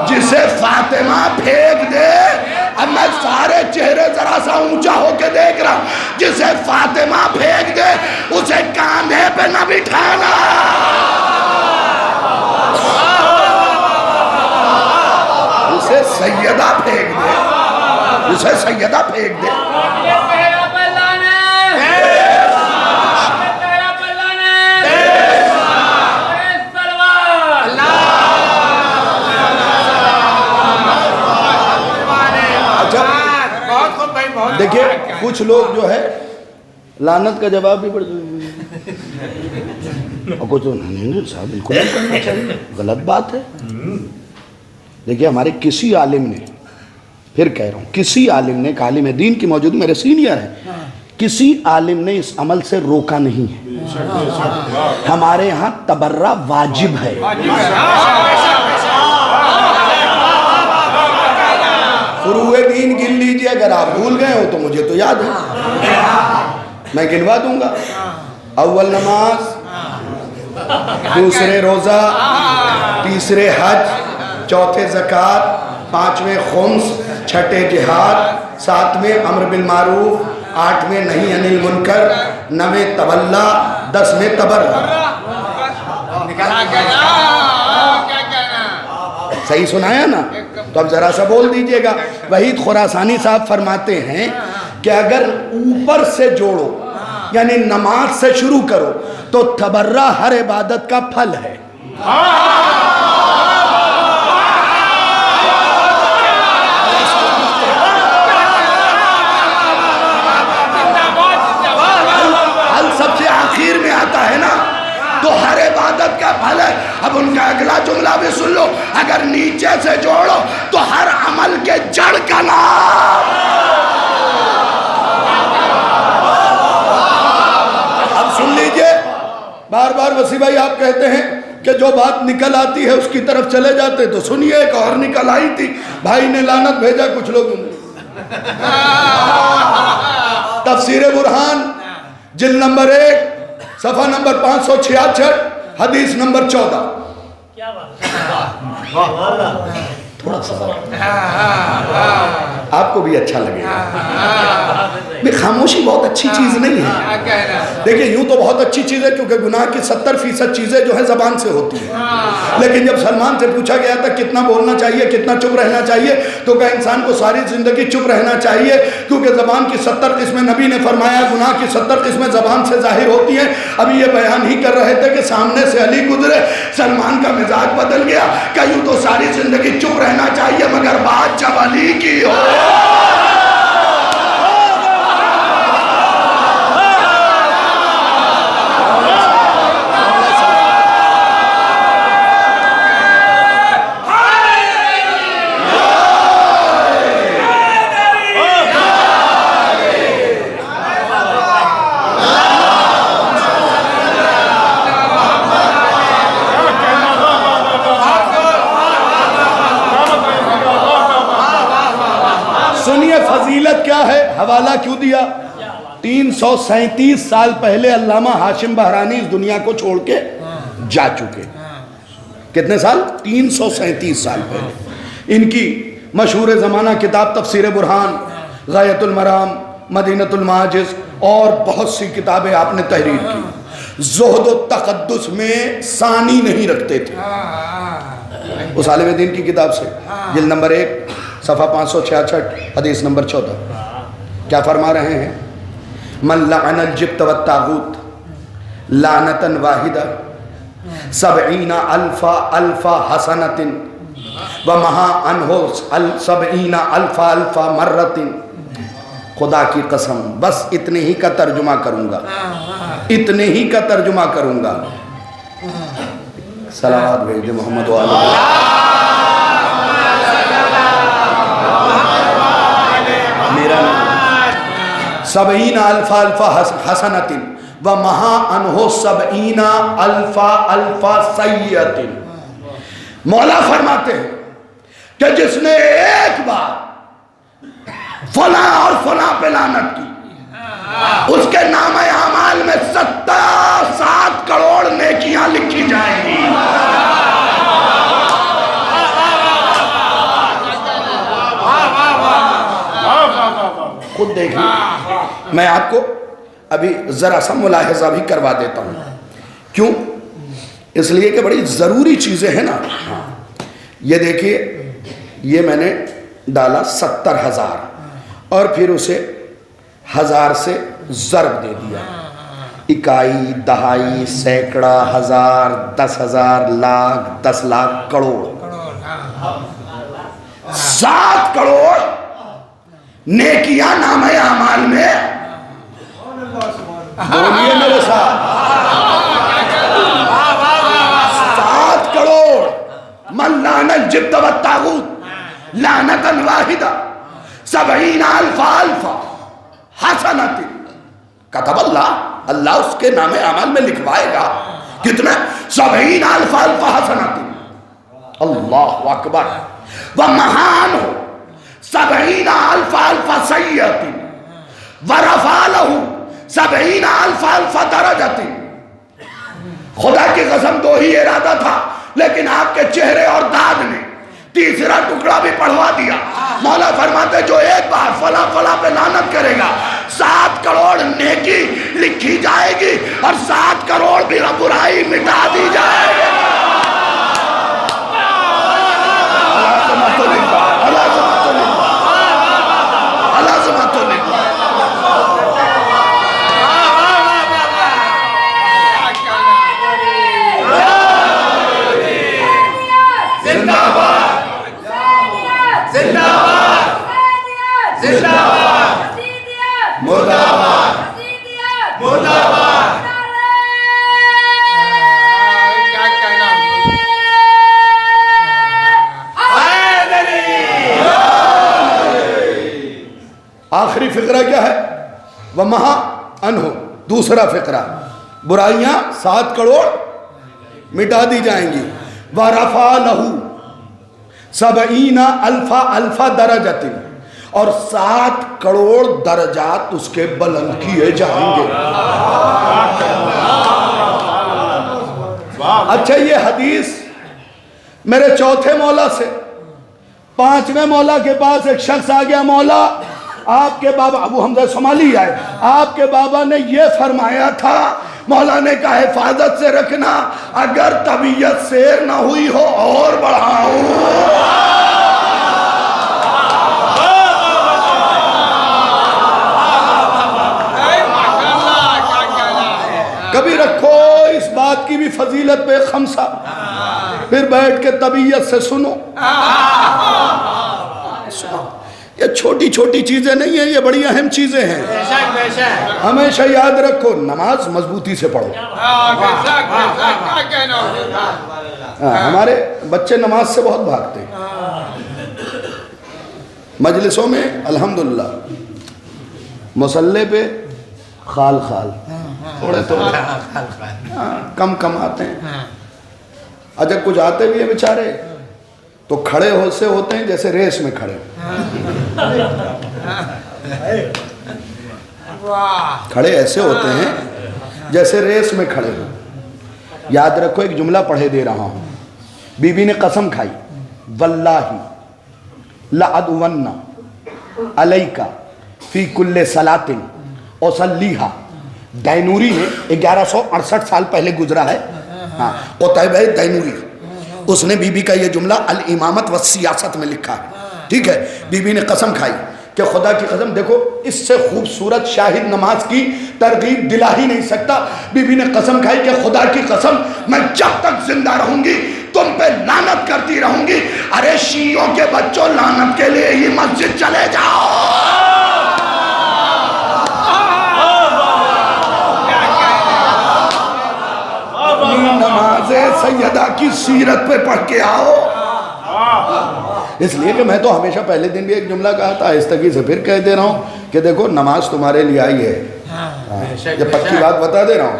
جسے فاطمہ پھینک دے، اب میں سارے چہرے ذرا سا اونچا ہو کے دیکھ رہا ہوں، جسے فاطمہ پھینک دے اسے کاندھے پہ نہ بٹھانا۔ جسے سیدہ پھینک دے، جسے سیدہ پھینک دے، کچھ لوگ جو ہے لعنت کا جواب بھی پڑھ اور کچھ نہیں صاحب بالکل نہیں کرنا چاہیے، غلط بات ہے. دیکھیے ہمارے کسی عالم نے، پھر کہہ رہا ہوں کسی عالم نے، ایک عالم دین کی موجود میرے سینئر ہیں، کسی عالم نے اس عمل سے روکا نہیں ہے. ہمارے ہاں تبرہ واجب ہے. فروع دین گن لیجئے، اگر آپ بھول گئے ہو تو مجھے تو یاد ہے، میں گنوا دوں گا. اول نماز، دوسرے روزہ، تیسرے حج، چوتھے زکوٰۃ، پانچویں خمس، چھٹے جہاد، ساتویں امر بالمعروف، آٹھویں نہی عن المنکر، نویں تولا، دسویں تبرع. صحیح سنایا نا؟ تو اب ذرا سا بول دیجئے گا. وحید خراسانی صاحب فرماتے ہیں کہ اگر اوپر سے جوڑو یعنی نماز سے شروع کرو تو تبرع ہر عبادت کا پھل ہے. پھل سب سے آخر میں آتا ہے نا، تو ہر عبادت کا پھل ہے. اب ان کا اگلا جملہ بھی سن لو، اگر نیچے سے جوڑو تو ہر عمل کے جڑ کا نام. اب سن لیجئے، بار بار وسیع بھائی آپ کہتے ہیں کہ جو بات نکل آتی ہے اس کی طرف چلے جاتے، تو سنیے ایک اور نکل آئی تھی، بھائی نے لعنت بھیجا کچھ لوگوں نے. تفسیر برہان جلد نمبر 1 صفحہ نمبر 566 حدیث نمبر 14. تھوڑا سا آپ کو بھی اچھا لگے گا. خاموشی بہت اچھی چیز نہیں ہے. دیکھیں یوں تو بہت اچھی چیز ہے کیونکہ گناہ کی 70% چیزیں جو ہیں زبان سے ہوتی ہیں. لیکن جب سلمان سے پوچھا گیا تھا کتنا بولنا چاہیے، کتنا چپ رہنا چاہیے، تو کہ انسان کو ساری زندگی چپ رہنا چاہیے کیونکہ زبان کی 70 قسمیں نبی نے فرمایا گناہ کی 70 قسمیں زبان سے ظاہر ہوتی ہیں. ابھی یہ بیان ہی کر رہے تھے کہ سامنے سے علی گزرے، سلمان کا مزاج بدل گیا کہ یوں تو ساری زندگی چپ رہنا چاہیے مگر بات جب علی کی ہو. فضیلت کیا ہے؟ حوالہ کیوں دیا؟ 337 سال پہلے علامہ ہاشم بہرانی اس دنیا کو چھوڑ کے جا چکے. کتنے سال؟ 337 سال پہلے. ان کی مشہور زمانہ کتاب تفسیر برہان، غایۃ المرام، مدینۃ المعاجز اور بہت سی کتابیں آپ نے تحریر کی. زہد و تقدس میں ثانی نہیں رکھتے تھے. اس عالم دین کی کتاب سے جلد نمبر 1 صفحہ 566 حدیث نمبر 14 کیا فرما رہے ہیں؟ من لعن الجبت والطاغوت لعنتا واحدہ 70,000 حسنۃ ومحا عنہ 70,000 مرۃ. خدا کی قسم بس اتنے ہی کا ترجمہ کروں گا، اتنے ہی کا ترجمہ کروں گا. صلوات بھیج محمد و آلہ. 70,000 حسنۃ ومحا عنہ 70,000 سیئۃ. مولا فرماتے ہیں کہ جس نے ایک بار فلاں اور فلاں پہ لعنت کی، اس کے نام اعمال میں 7 کروڑ نیکیاں لکھی جائیں گی. خود دیکھیں، میں آپ کو ابھی ذرا سا ملاحظہ بھی کروا دیتا ہوں. کیوں؟ اس لیے کہ بڑی ضروری چیزیں ہیں نا. یہ دیکھیے، یہ میں نے ڈالا 70,000 اور پھر اسے 1000 سے ضرب دے دیا. اکائی، دہائی، سینکڑا، ہزار، 10,000، لاکھ، 10 لاکھ، کروڑ. 7 کروڑ نیکیاں نامہ اعمال میں بولیے میرے ساتھ 7 کروڑ من لعن الجبت والطاغوت لعنتا واحدہ 70,000 حسنات کتب اللہ، اللہ اس کے نام اعمال میں لکھوائے گا کتنا 70,000 حسنات، اللہ اکبر، ومحان ہو 70,000 سیئات ورفع لہ 70,000 درجات۔ خدا کی قسم 2 ہی ارادہ تھا، لیکن آپ کے چہرے اور داد نے تیسرا ٹکڑا بھی پڑھوا دیا۔ مولا فرماتے جو ایک بار فلاں فلاں پہ لعنت کرے گا 7 کروڑ نیکی لکھی جائے گی اور 7 کروڑ بھی برائی مٹا دی جائے گی۔ آخری فقرہ کیا ہے؟ وَمَحَا أَنْهُ، دوسرا فقرہ، برائیاں 7 کروڑ مٹا دی جائیں گی۔ وَرَفَعَ لَهُ 70,000 درجات، اور 7 کروڑ درجات اس کے بلند کیے جائیں گے۔ اچھا یہ حدیث میرے چوتھے مولا سے 5ویں مولا کے پاس ایک شخص آ گیا، مولا آپ کے بابا ابو حمزہ سمالی آئے، آپ کے بابا نے یہ فرمایا تھا، مولا نے کہا حفاظت سے رکھنا، اگر طبیعت سیر نہ ہوئی ہو اور بڑھاؤں۔ کبھی رکھو اس بات کی بھی فضیلت پہ خمسہ، پھر بیٹھ کے طبیعت سے سنو۔ یہ چھوٹی چھوٹی چیزیں نہیں ہیں، یہ بڑی اہم چیزیں ہیں۔ ہمیشہ یاد رکھو نماز مضبوطی سے پڑھو۔ ہمارے بچے نماز سے بہت بھاگتے ہیں، مجلسوں میں الحمدللہ، مصلے پہ خال خال، تھوڑے تھوڑے کم کم آتے ہیں، اجب کچھ آتے بھی ہیں بیچارے تو کھڑے ہو سے ہوتے ہیں جیسے ریس میں کھڑے، کھڑے ایسے ہوتے ہیں جیسے ریس میں کھڑے ہو۔ یاد رکھو ایک جملہ پڑھے دے رہا ہوں، بی بی نے قسم کھائی، واللہ لأدون علیکا فی کل صلاۃ اصلیہا، دینوری نے 1168 سال پہلے گزرا ہے، قطعہ دینوری، اس نے بی بی کا یہ جملہ الامامت و سیاست میں لکھا ہے، ٹھیک ہے۔ بی بی نے قسم کھائی کہ خدا کی قسم، دیکھو اس سے خوبصورت شاہد نماز کی ترغیب دلا ہی نہیں سکتا۔ بی بی نے قسم کھائی کہ خدا کی قسم میں جب تک زندہ رہوں گی تم پہ لعنت کرتی رہوں گی۔ ارے شیعوں کے بچوں، لعنت کے لیے ہی مسجد چلے جاؤ۔ نماز سیدہ کی سیرت پہ پڑھ کے آؤ۔ اس لیے کہ میں تو ہمیشہ پہلے دن بھی ایک جملہ کہا تھا، آہستگی سے پھر کہہ دے رہا ہوں کہ دیکھو نماز تمہارے لیے آئی ہے، یہ پکی بات بتا دے رہا ہوں،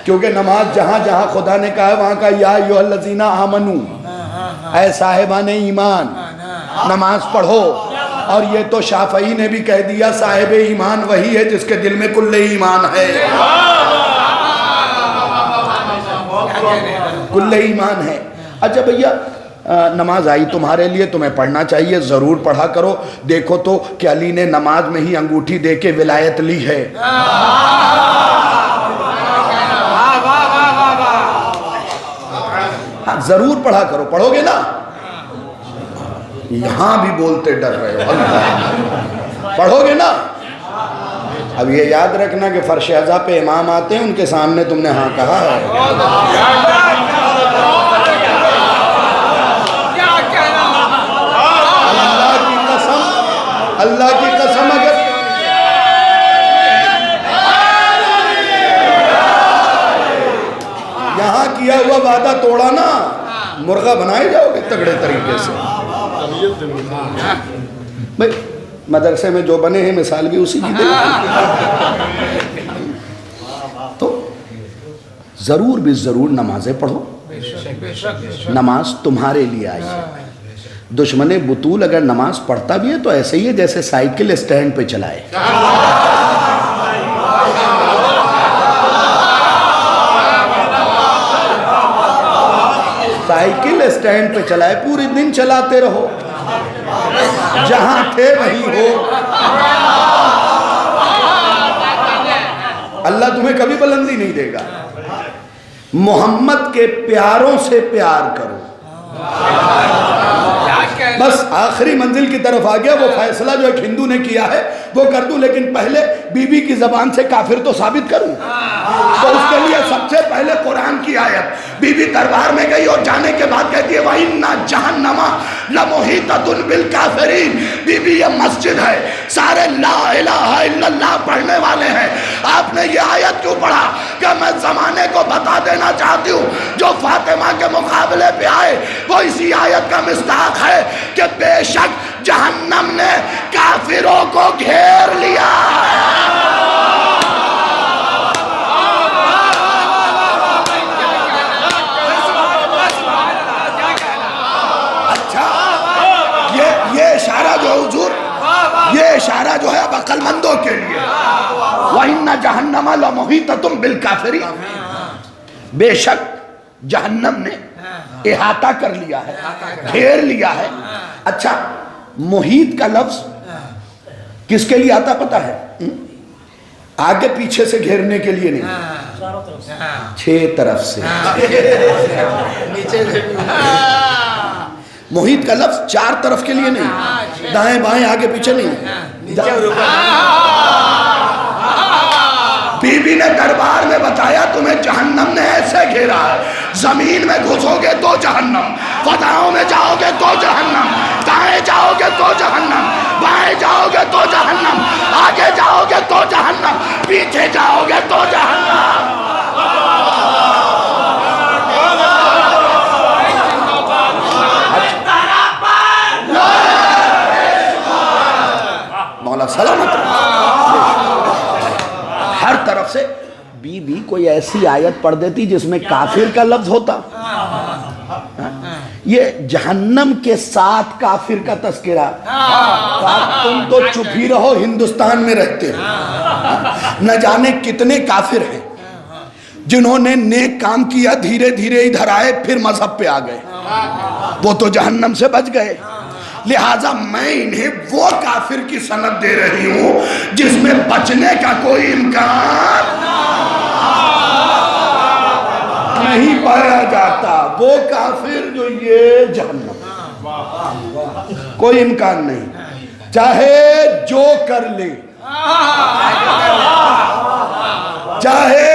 کیونکہ نماز جہاں جہاں خدا نے کہا ہے وہاں کا یا ایھا الذین آمنوا، اے صاحبان ایمان نماز پڑھو۔ اور یہ تو شافعی نے بھی کہہ دیا صاحب ایمان وہی ہے جس کے دل میں کل ایمان ہے، کل ایمان ہے۔ اچھا بھیا نماز آئی تمہارے لیے، تمہیں پڑھنا چاہیے، ضرور پڑھا کرو۔ دیکھو تو کہ علی نے نماز میں ہی انگوٹھی دے کے ولایت لی ہے۔ ضرور پڑھا کرو، پڑھو گے نا؟ یہاں بھی بولتے ڈر رہے ہو، پڑھو گے نا؟ اب یہ یاد رکھنا کہ فرش اعضاء پہ امام آتے ہیں، ان کے سامنے تم نے ہاں کہا ہے۔ اللہ کی قسم اگر کیا ہوا وعدہ توڑا نا، مرغا بنائے جاؤ گے تگڑے طریقے سے. بھائی مدرسے میں جو بنے ہیں مثال بھی اسی کی دیں. تو ضرور بھی ضرور نمازیں پڑھو. نماز تمہارے لیے آئی ہے. دشمن بطول اگر نماز پڑھتا بھی ہے تو ایسے ہی ہے جیسے سائیکل اسٹینڈ پہ چلائے. سائیکل اسٹینڈ پہ چلائے، پوری دن چلاتے رہو، جہاں تھے وہیں ہو. اللہ تمہیں کبھی بلندی نہیں دے گا. محمد کے پیاروں سے پیار کرو. بس آخری منزل کی طرف آ گیا. وہ فیصلہ جو ایک ہندو نے کیا ہے وہ کر دوں، لیکن پہلے بی بی کی زبان سے کافر تو ثابت کروں. تو اس کے لیے سب سے پہلے قرآن کی آیت. بی بی دربار میں گئی اور جانے کے بعد کہتی ہے وَإِنَّ جَهَنَّمَ لَمُحِيطَةٌ بِالْكَافِرِينَ. بی بی یہ مسجد ہے، سارے لا الہ الا اللہ پڑھنے والے ہیں. آپ نے یہ آیت کیوں پڑھا؟ کہ میں زمانے کو بتا دینا چاہتی ہوں جو فاطمہ کے مقابلے پہ آئے وہ اسی آیت کا مصداق ہے کہ بے شک جہنم نے کافروں کو گھیر لیا. یہ اشارہ جو حضور، یہ اشارہ جو ہے اب عقل مندوں کے لیے. وَإِنَّ جَهَنَّمَ لَمُحِيطَةٌ بِالْكَافِرِينَ. بے شک جہنم نے احاطہ کر لیا ہے، گھیر لیا ہے. اچھا محیط کا لفظ کس کے لیے آتا پتہ ہے؟ آگے پیچھے سے گھیرنے کے لیے نہیں، 6 طرف سے. محیط کا لفظ 4 طرف کے لیے نہیں، دائیں بائیں آگے پیچھے نہیں. بی بی نے دربار میں بتایا تمہیں جہنم نے ایسے گھیرا ہے. زمین میں گھسو گے تو جہنم، فضاؤں میں جاؤ گے تو جہنم، دائیں جاؤ گے تو جہنم، بائیں جاؤ گے تو جہنم، آگے جاؤ گے تو جہنم، پیچھے جاؤ گے تو جہنم. مولا سلامت. ہر طرف سے بی بی کوئی ایسی آیت پڑھ دیتی جس میں کافر کا لفظ ہوتا. یہ جہنم کے ساتھ کافر کا تذکرہ. تم تو چپ ہی رہو، ہندوستان میں رہتے ہو. نہ جانے کتنے کافر ہیں جنہوں نے نیک کام کیا، دھیرے دھیرے ادھر آئے پھر مذہب پہ آ گئے. وہ تو جہنم سے بچ گئے. لہٰذا میں انہیں وہ کافر کی سند دے رہی ہوں جس میں بچنے کا کوئی امکان نہیں پایا جاتا. وہ کافر جو یہ جہنم، کوئی امکان نہیں، چاہے جو کر لے، چاہے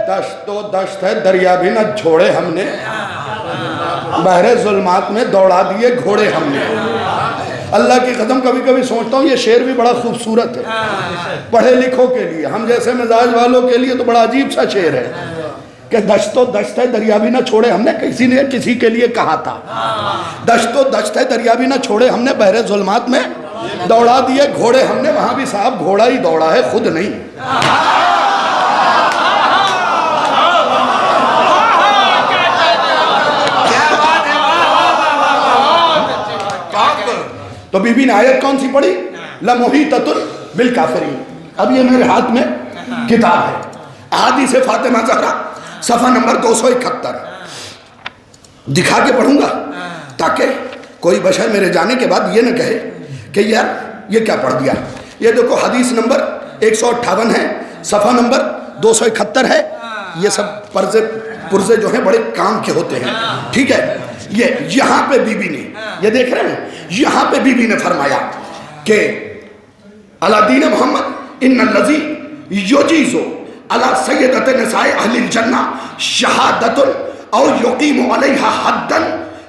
دشت و دشت ہے دریا بھی نہ چھوڑے ہم نے، بحر ظلمات میں دوڑا دیے گھوڑے ہم نے. اللہ کی قسم کبھی کبھی سوچتا ہوں یہ شعر بھی بڑا خوبصورت ہے پڑھے لکھوں کے لیے. ہم جیسے مزاج والوں کے لیے تو بڑا عجیب سا شعر ہے کہ دشت و دشت ہے دریا بھی نہ چھوڑے ہم نے. کسی نے کسی کے لیے کہا تھا دشت و دشت ہے دریا بھی نہ چھوڑے ہم نے، بحر ظلمات میں دوڑا دیے گھوڑے ہم نے. وہاں بھی صاحب گھوڑا ہی دوڑا ہے، خود نہیں. تو بی بی نے آیت کون سی پڑھی؟ لَمُحِيطَةٌ بِالْكَافِرِينَ. اب یہ میرے ہاتھ میں کتاب ہے، احادیث فاطمہ زہرا، صفحہ نمبر 271. دکھا کے پڑھوں گا تاکہ کوئی بشر میرے جانے کے بعد یہ نہ کہے کہ یار یہ کیا پڑھ دیا. یہ دیکھو حدیث نمبر 158 ہے، صفحہ نمبر 271 ہے. یہ سب پرزے جو ہیں بڑے کام کے ہوتے ہیں. ٹھیک ہے، یہ یہاں پہ بی بی نے، یہ دیکھ رہے ہیں، یہاں پہ بی بی نے فرمایا کہ علی دین محمد ان الذی یجیز علی سیدۃ نساء اہل الجنہ شہادۃ او یقیم علیہا حدا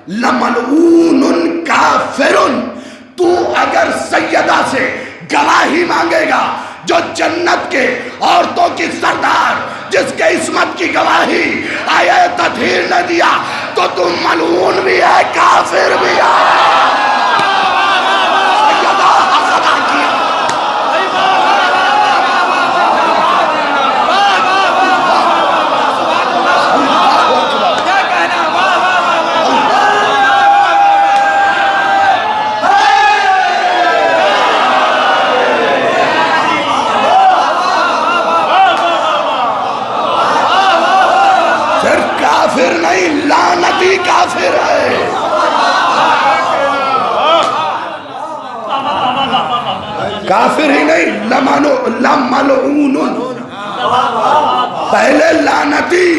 لملعون کافر. تو اگر سیدہ سے گواہی مانگے گا جو جنت کے عورتوں کی سردار جس کے عصمت کی گواہی آیت تھی کافر نہیں، لعنتی کافر ہے. کافر ہی نہیں، لملعون، پہلے لعنتی.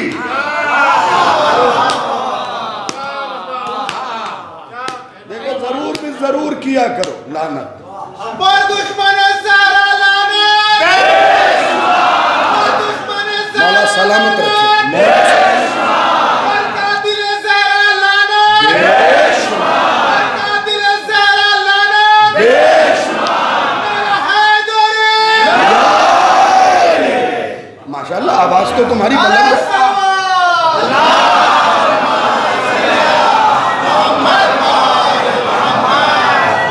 دیکھو ضرور بھی ضرور کیا کرو لعنت. پر دشمن زہرا لعنت، پر دشمن مولا سلامت رکھے. پر قاتل زہرا لعنت، پر قاتل زہرا لعنت، میرا حیدری. ماشاءاللہ آواز تو تمہاری بلند ہے.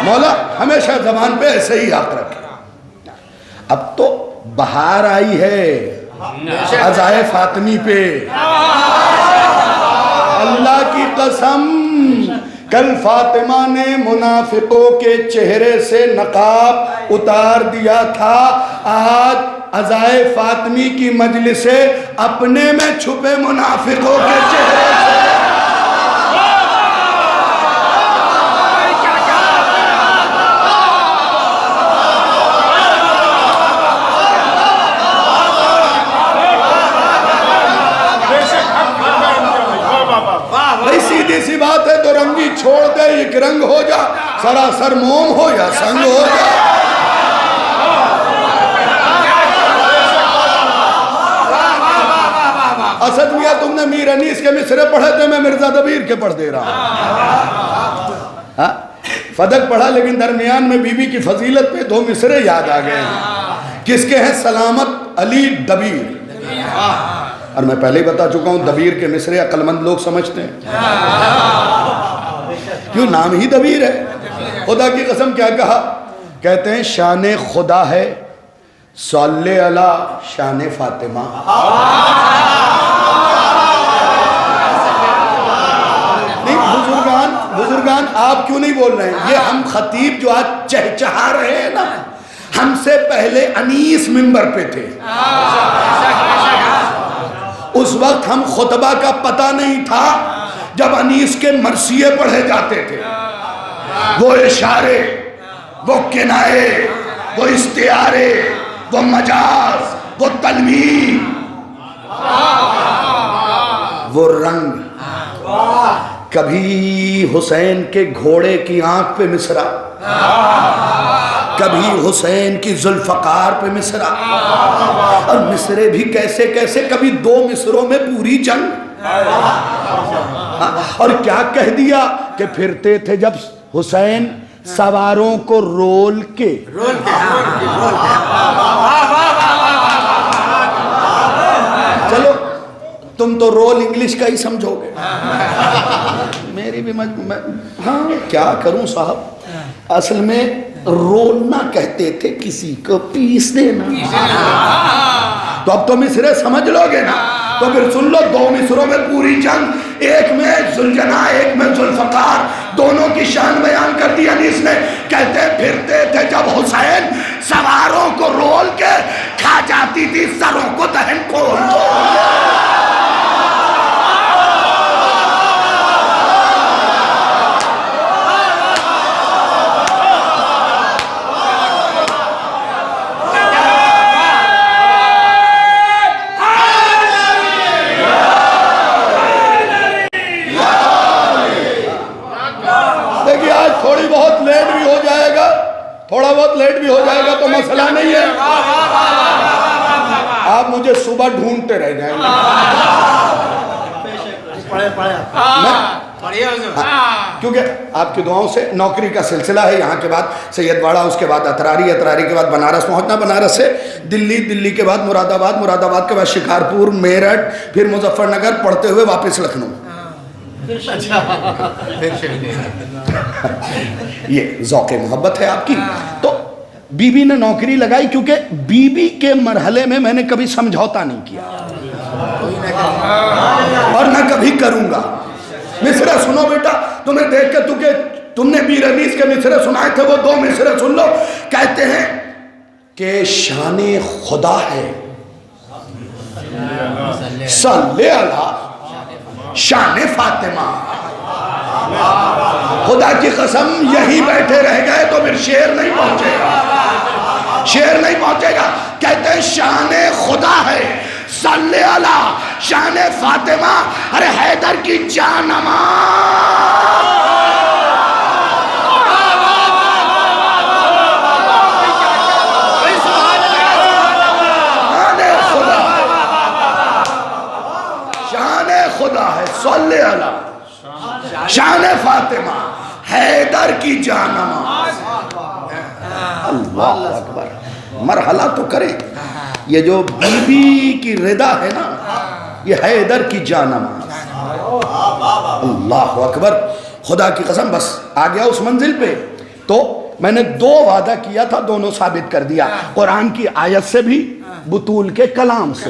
مولا ہمیشہ زبان پہ ایسے ہی حق رکھے. اب تو بہار آئی ہے عزائے فاطمی پہ. اللہ کی قسم کل فاطمہ نے منافقوں کے چہرے سے نقاب اتار دیا تھا. آج عزائے فاطمی کی مجلس سے اپنے میں چھپے منافقوں کے چہرے سے بھئی سیدھی سی بات ہے. تو رنگی چھوڑ دے، ایک رنگ ہو جا، سراسر موم ہو یا سنگ ہو جا. اسد میاں تم نے میر انیس کے مصرے پڑھے تھے، میں مرزا دبیر کے پڑھ دے رہا ہوں. فدق پڑھا لیکن درمیان میں بی بی کی فضیلت پہ 2 مصرے یاد آ گئے. کس کے ہیں؟ سلامت علی دبیر. اور میں پہلے ہی بتا چکا ہوں دبیر کے مصرے عقل مند لوگ سمجھتے ہیں، کیوں نام ہی دبیر ہے. خدا کی قسم کیا کہا؟ کہتے ہیں شان خدا ہے صلی علی شان فاطمہ. بزرگان آپ کیوں نہیں بول رہے ہیں؟ یہ ہم خطیب جو آج چہچہا رہے ہیں نا، ہم سے پہلے انیس منبر پہ تھے. اس وقت ہم خطبہ کا پتہ نہیں تھا. جب انیس کے مرثیے پڑھے جاتے تھے، وہ اشارے، وہ کنائے، وہ استعارے، وہ مجاز، وہ تلمیم، وہ رنگ. کبھی حسین کے گھوڑے کی آنکھ پہ مصرع، کبھی حسین کی ذوالفقار پہ مصرع. اور مصرے بھی کیسے کیسے، کبھی 2 مصروں میں پوری جنگ. اور کیا کہہ دیا کہ پھرتے تھے جب حسین سواروں کو رول کے. چلو تم تو رول انگلش کا ہی سمجھو گے، میری بھی ہاں کیا کروں صاحب. اصل میں رولنا کہتے تھے کسی کو پیس دینا. تو اب تو مصرے سمجھ لو گے نا، تو پھر سن لو. 2 مصروں میں پوری جنگ، ایک میں ذوالجناح، ایک میں ذوالفقار، دونوں کی شان بیان کر دی انیس نے. کہتے پھرتے تھے جب حسین سواروں کو رول کے، کھا جاتی تھی سروں کو دہن کھول. تھوڑا بہت لیٹ بھی ہو جائے گا تو مسئلہ نہیں ہے. آپ مجھے صبح ڈھونڈتے رہ جائیں گے. کیونکہ آپ کی دعاؤں سے نوکری کا سلسلہ ہے. یہاں کے بعد سید واڑہ، اس کے بعد اتراری، اتراری کے بعد بنارس پہنچنا، بنارس سے دلی، دلی کے بعد مراد آباد، مراد آباد کے بعد شکارپور، میرٹھ، پھر مظفر نگر، پڑھتے ہوئے واپس لکھنؤ. یہ ذوق محبت ہے آپ کی. تو بی بی نے نوکری لگائی کیونکہ بی بی کے مرحلے میں میں نے کبھی سمجھوتا نہیں کیا اور نہ کبھی کروں گا. مصرے سنو بیٹا، تمہیں دیکھ کے تم نے میر انیس کے مصرے سنائے تھے، وہ 2 مصرے سن لو. کہتے ہیں کہ شان خدا ہے صلی اللہ شان فاطمہ. خدا کی قسم یہی بیٹھے رہ گئے تو پھر شعر نہیں پہنچے گا، شعر نہیں پہنچے گا. کہتے ہیں شان خدا ہے صلی اللہ شان فاطمہ، ارے حیدر کی جانما. شان خدا ہے صلی اللہ شان فاطمہ حیدر کی جانما. اللہ اکبر. مرحلہ تو کرے. یہ جو بی بی کی رضا ہے نا، یہ حیدر کی جانما. اللہ اکبر. خدا کی قسم بس آ گیا اس منزل پہ تو میں نے 2 وعدہ کیا تھا، دونوں ثابت کر دیا، قرآن کی آیت سے بھی بطول کے کلام سے.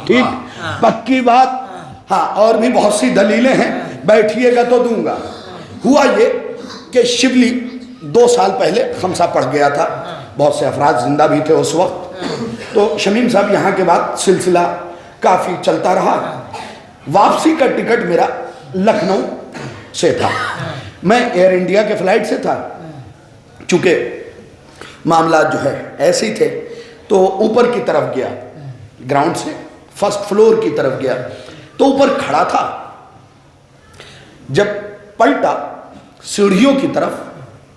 ٹھیک پکی بات. ہاں اور بھی بہت سی دلیلیں ہیں، بیٹھیے گا تو دوں گا. ہوا یہ کہ شبلی 2 سال پہلے خمسہ پڑھ گیا تھا، بہت سے افراد زندہ بھی تھے اس وقت. تو شمیم صاحب یہاں کے بعد سلسلہ کافی چلتا رہا. واپسی کا ٹکٹ میرا لکھنؤ سے تھا، میں ایئر انڈیا کے فلائٹ سے تھا. چونکہ معاملات جو ہے ایسے ہی تھے تو اوپر کی طرف گیا، گراؤنڈ سے فرسٹ فلور کی طرف گیا تو اوپر کھڑا تھا. جب پلٹا سیڑھیوں کی طرف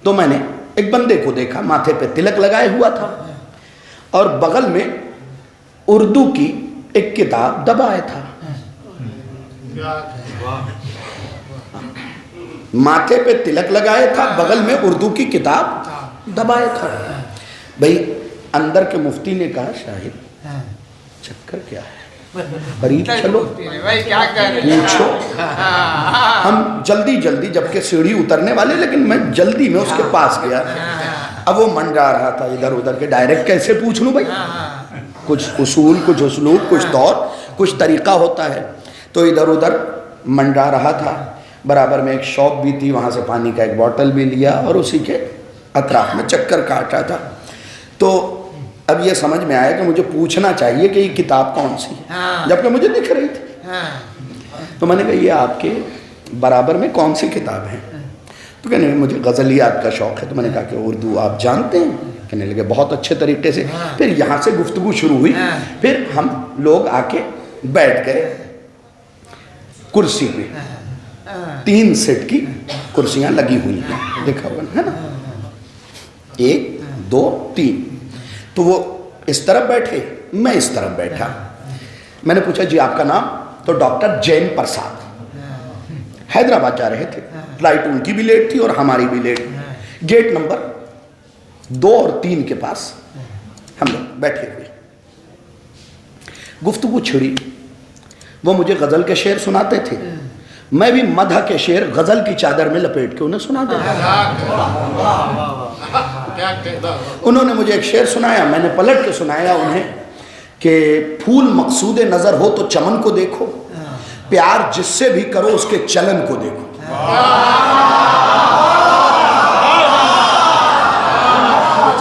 تو میں نے ایک بندے کو دیکھا، ماتھے پہ تلک لگائے ہوا تھا اور بغل میں اردو کی ایک کتاب دبائے تھا. ماتھے پہ تلک لگائے تھا، بغل میں اردو کی کتاب دبائے تھا. بھئی اندر کے مفتی نے کہا شاہد چکر کیا ہے، قریب چلو پوچھو. ہم جلدی جبکہ سیڑھی اترنے والے، لیکن میں جلدی میں اس کے پاس گیا. اب وہ منڈا رہا تھا ادھر ادھر کے، ڈائریکٹ کیسے پوچھ لوں بھائی، کچھ اصول کچھ اسلوب کچھ طور کچھ طریقہ ہوتا ہے. تو ادھر ادھر منڈا رہا تھا. برابر میں ایک شاپ بھی تھی، وہاں سے پانی کا ایک بوٹل بھی لیا اور اسی کے اطراف میں چکر کاٹا تھا. تو اب یہ سمجھ میں آیا کہ مجھے پوچھنا چاہیے کہ یہ کتاب کون سی ہے، جبکہ مجھے دکھ رہی تھی. تو میں نے کہا یہ آپ کے برابر میں کون سی کتاب ہے؟ تو کہنے لگے مجھے غزلیات کا شوق ہے. تو میں نے کہا کہ اردو آپ جانتے ہیں؟ کہنے لگے بہت اچھے طریقے سے. پھر یہاں سے گفتگو شروع ہوئی. پھر ہم لوگ آ کے بیٹھ گئے کرسی پہ. 3 سیٹ کی کرسیاں لگی ہوئی ہیں، دیکھا ہوا ہے نا، 1 2 3. تو وہ اس طرف بیٹھے، میں اس طرف بیٹھا. میں نے پوچھا جی آپ کا نام؟ تو ڈاکٹر جین پرساد. حیدرآباد جا رہے تھے، فلائٹ ان کی بھی لیٹ تھی اور ہماری بھی لیٹ. گیٹ نمبر 2 اور 3 کے پاس ہم لوگ بیٹھے ہوئے. گفتگو چھڑی. وہ مجھے غزل کے شعر سناتے تھے، میں بھی مدح کے شعر غزل کی چادر میں لپیٹ کے انہیں سنا دیتا. انہوں نے مجھے ایک شعر سنایا، میں نے پلٹ کے سنایا انہیں کہ پھول مقصود نظر ہو تو چمن کو دیکھو، پیار جس سے بھی کرو اس کے چلن کو دیکھو.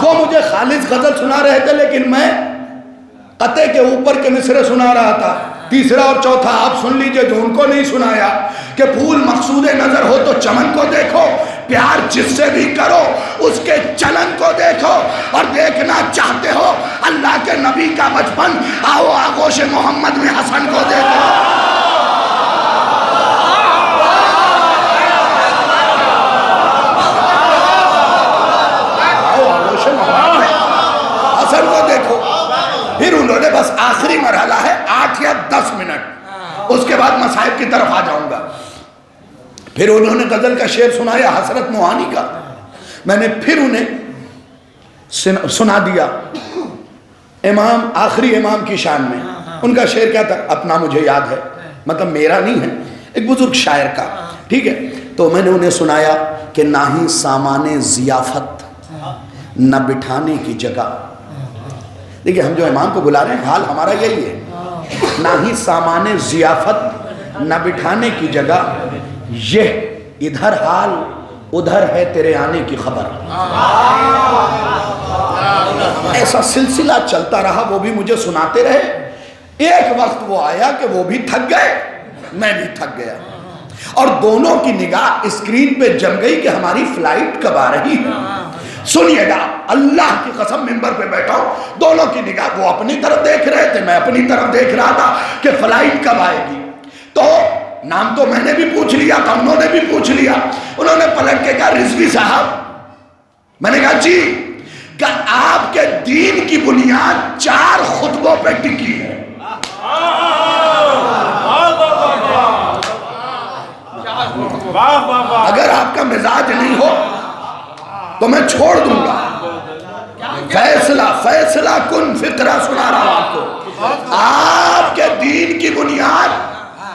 وہ مجھے خالص غزل سنا رہے تھے لیکن میں قطع کے اوپر کے مصرے سنا رہا تھا. تیسرا اور چوتھا آپ سن لیجئے جو ان کو نہیں سنایا، کہ پھول مقصود نظر ہو تو چمن کو دیکھو، پیار جس سے بھی کرو اس کے چلن کو دیکھو، اور دیکھنا چاہتے ہو اللہ کے نبی کا بچپن، آؤ آغوش محمد میں حسن کو دیکھو. آؤ آغوش محمد میں حسن کو دیکھو. پھر انہوں نے بس آخری مرحلہ ہے 8 یا 10 منٹ، اس کے بعد مصائب کی طرف آ جاؤں گا. پھر انہوں نے غزل کا شعر سنایا حسرت موہانی کا. میں نے پھر انہیں سنا دیا امام، آخری امام کی شان میں. ان کا شعر کیا تھا؟ اپنا مجھے یاد ہے، مطلب میرا نہیں ہے، ایک بزرگ شاعر کا. ٹھیک ہے، تو میں نے انہیں سنایا کہ نہ ہی سامان ضیافت نہ بٹھانے کی جگہ. دیکھیں ہم جو امام کو بلا رہے ہیں حال ہمارا یہی ہے، نہ ہی سامان ضیافت نہ بٹھانے کی جگہ، یہ ادھر حال ادھر ہے تیرے آنے کی خبر. ایسا سلسلہ چلتا رہا، وہ بھی مجھے سناتے رہے. ایک وقت وہ آیا کہ وہ بھی تھک گئے میں بھی تھک گیا، اور دونوں کی نگاہ اسکرین پہ جم گئی کہ ہماری فلائٹ کب آ رہی ہے۔ سنیے گا، اللہ کی قسم ممبر پہ بیٹھا ہوں، دونوں کی نگاہ، وہ اپنی طرف دیکھ رہے تھے، میں اپنی طرف دیکھ رہا تھا کہ فلائٹ کب آئے گی۔ تو نام تو میں نے بھی پوچھ لیا تھا، انہوں نے بھی پوچھ لیا، انہوں نے پلٹ کے کہا رضوی صاحب، میں نے کہا جی، کہ آپ کے دین کی بنیاد 4 خطبوں پہ ٹکی ہے۔ اگر آپ کا مزاج نہیں ہو تو میں چھوڑ دوں گا۔ فیصلہ کن فقرہ سنا رہا ہوں آپ کو۔ آپ کے دین کی بنیاد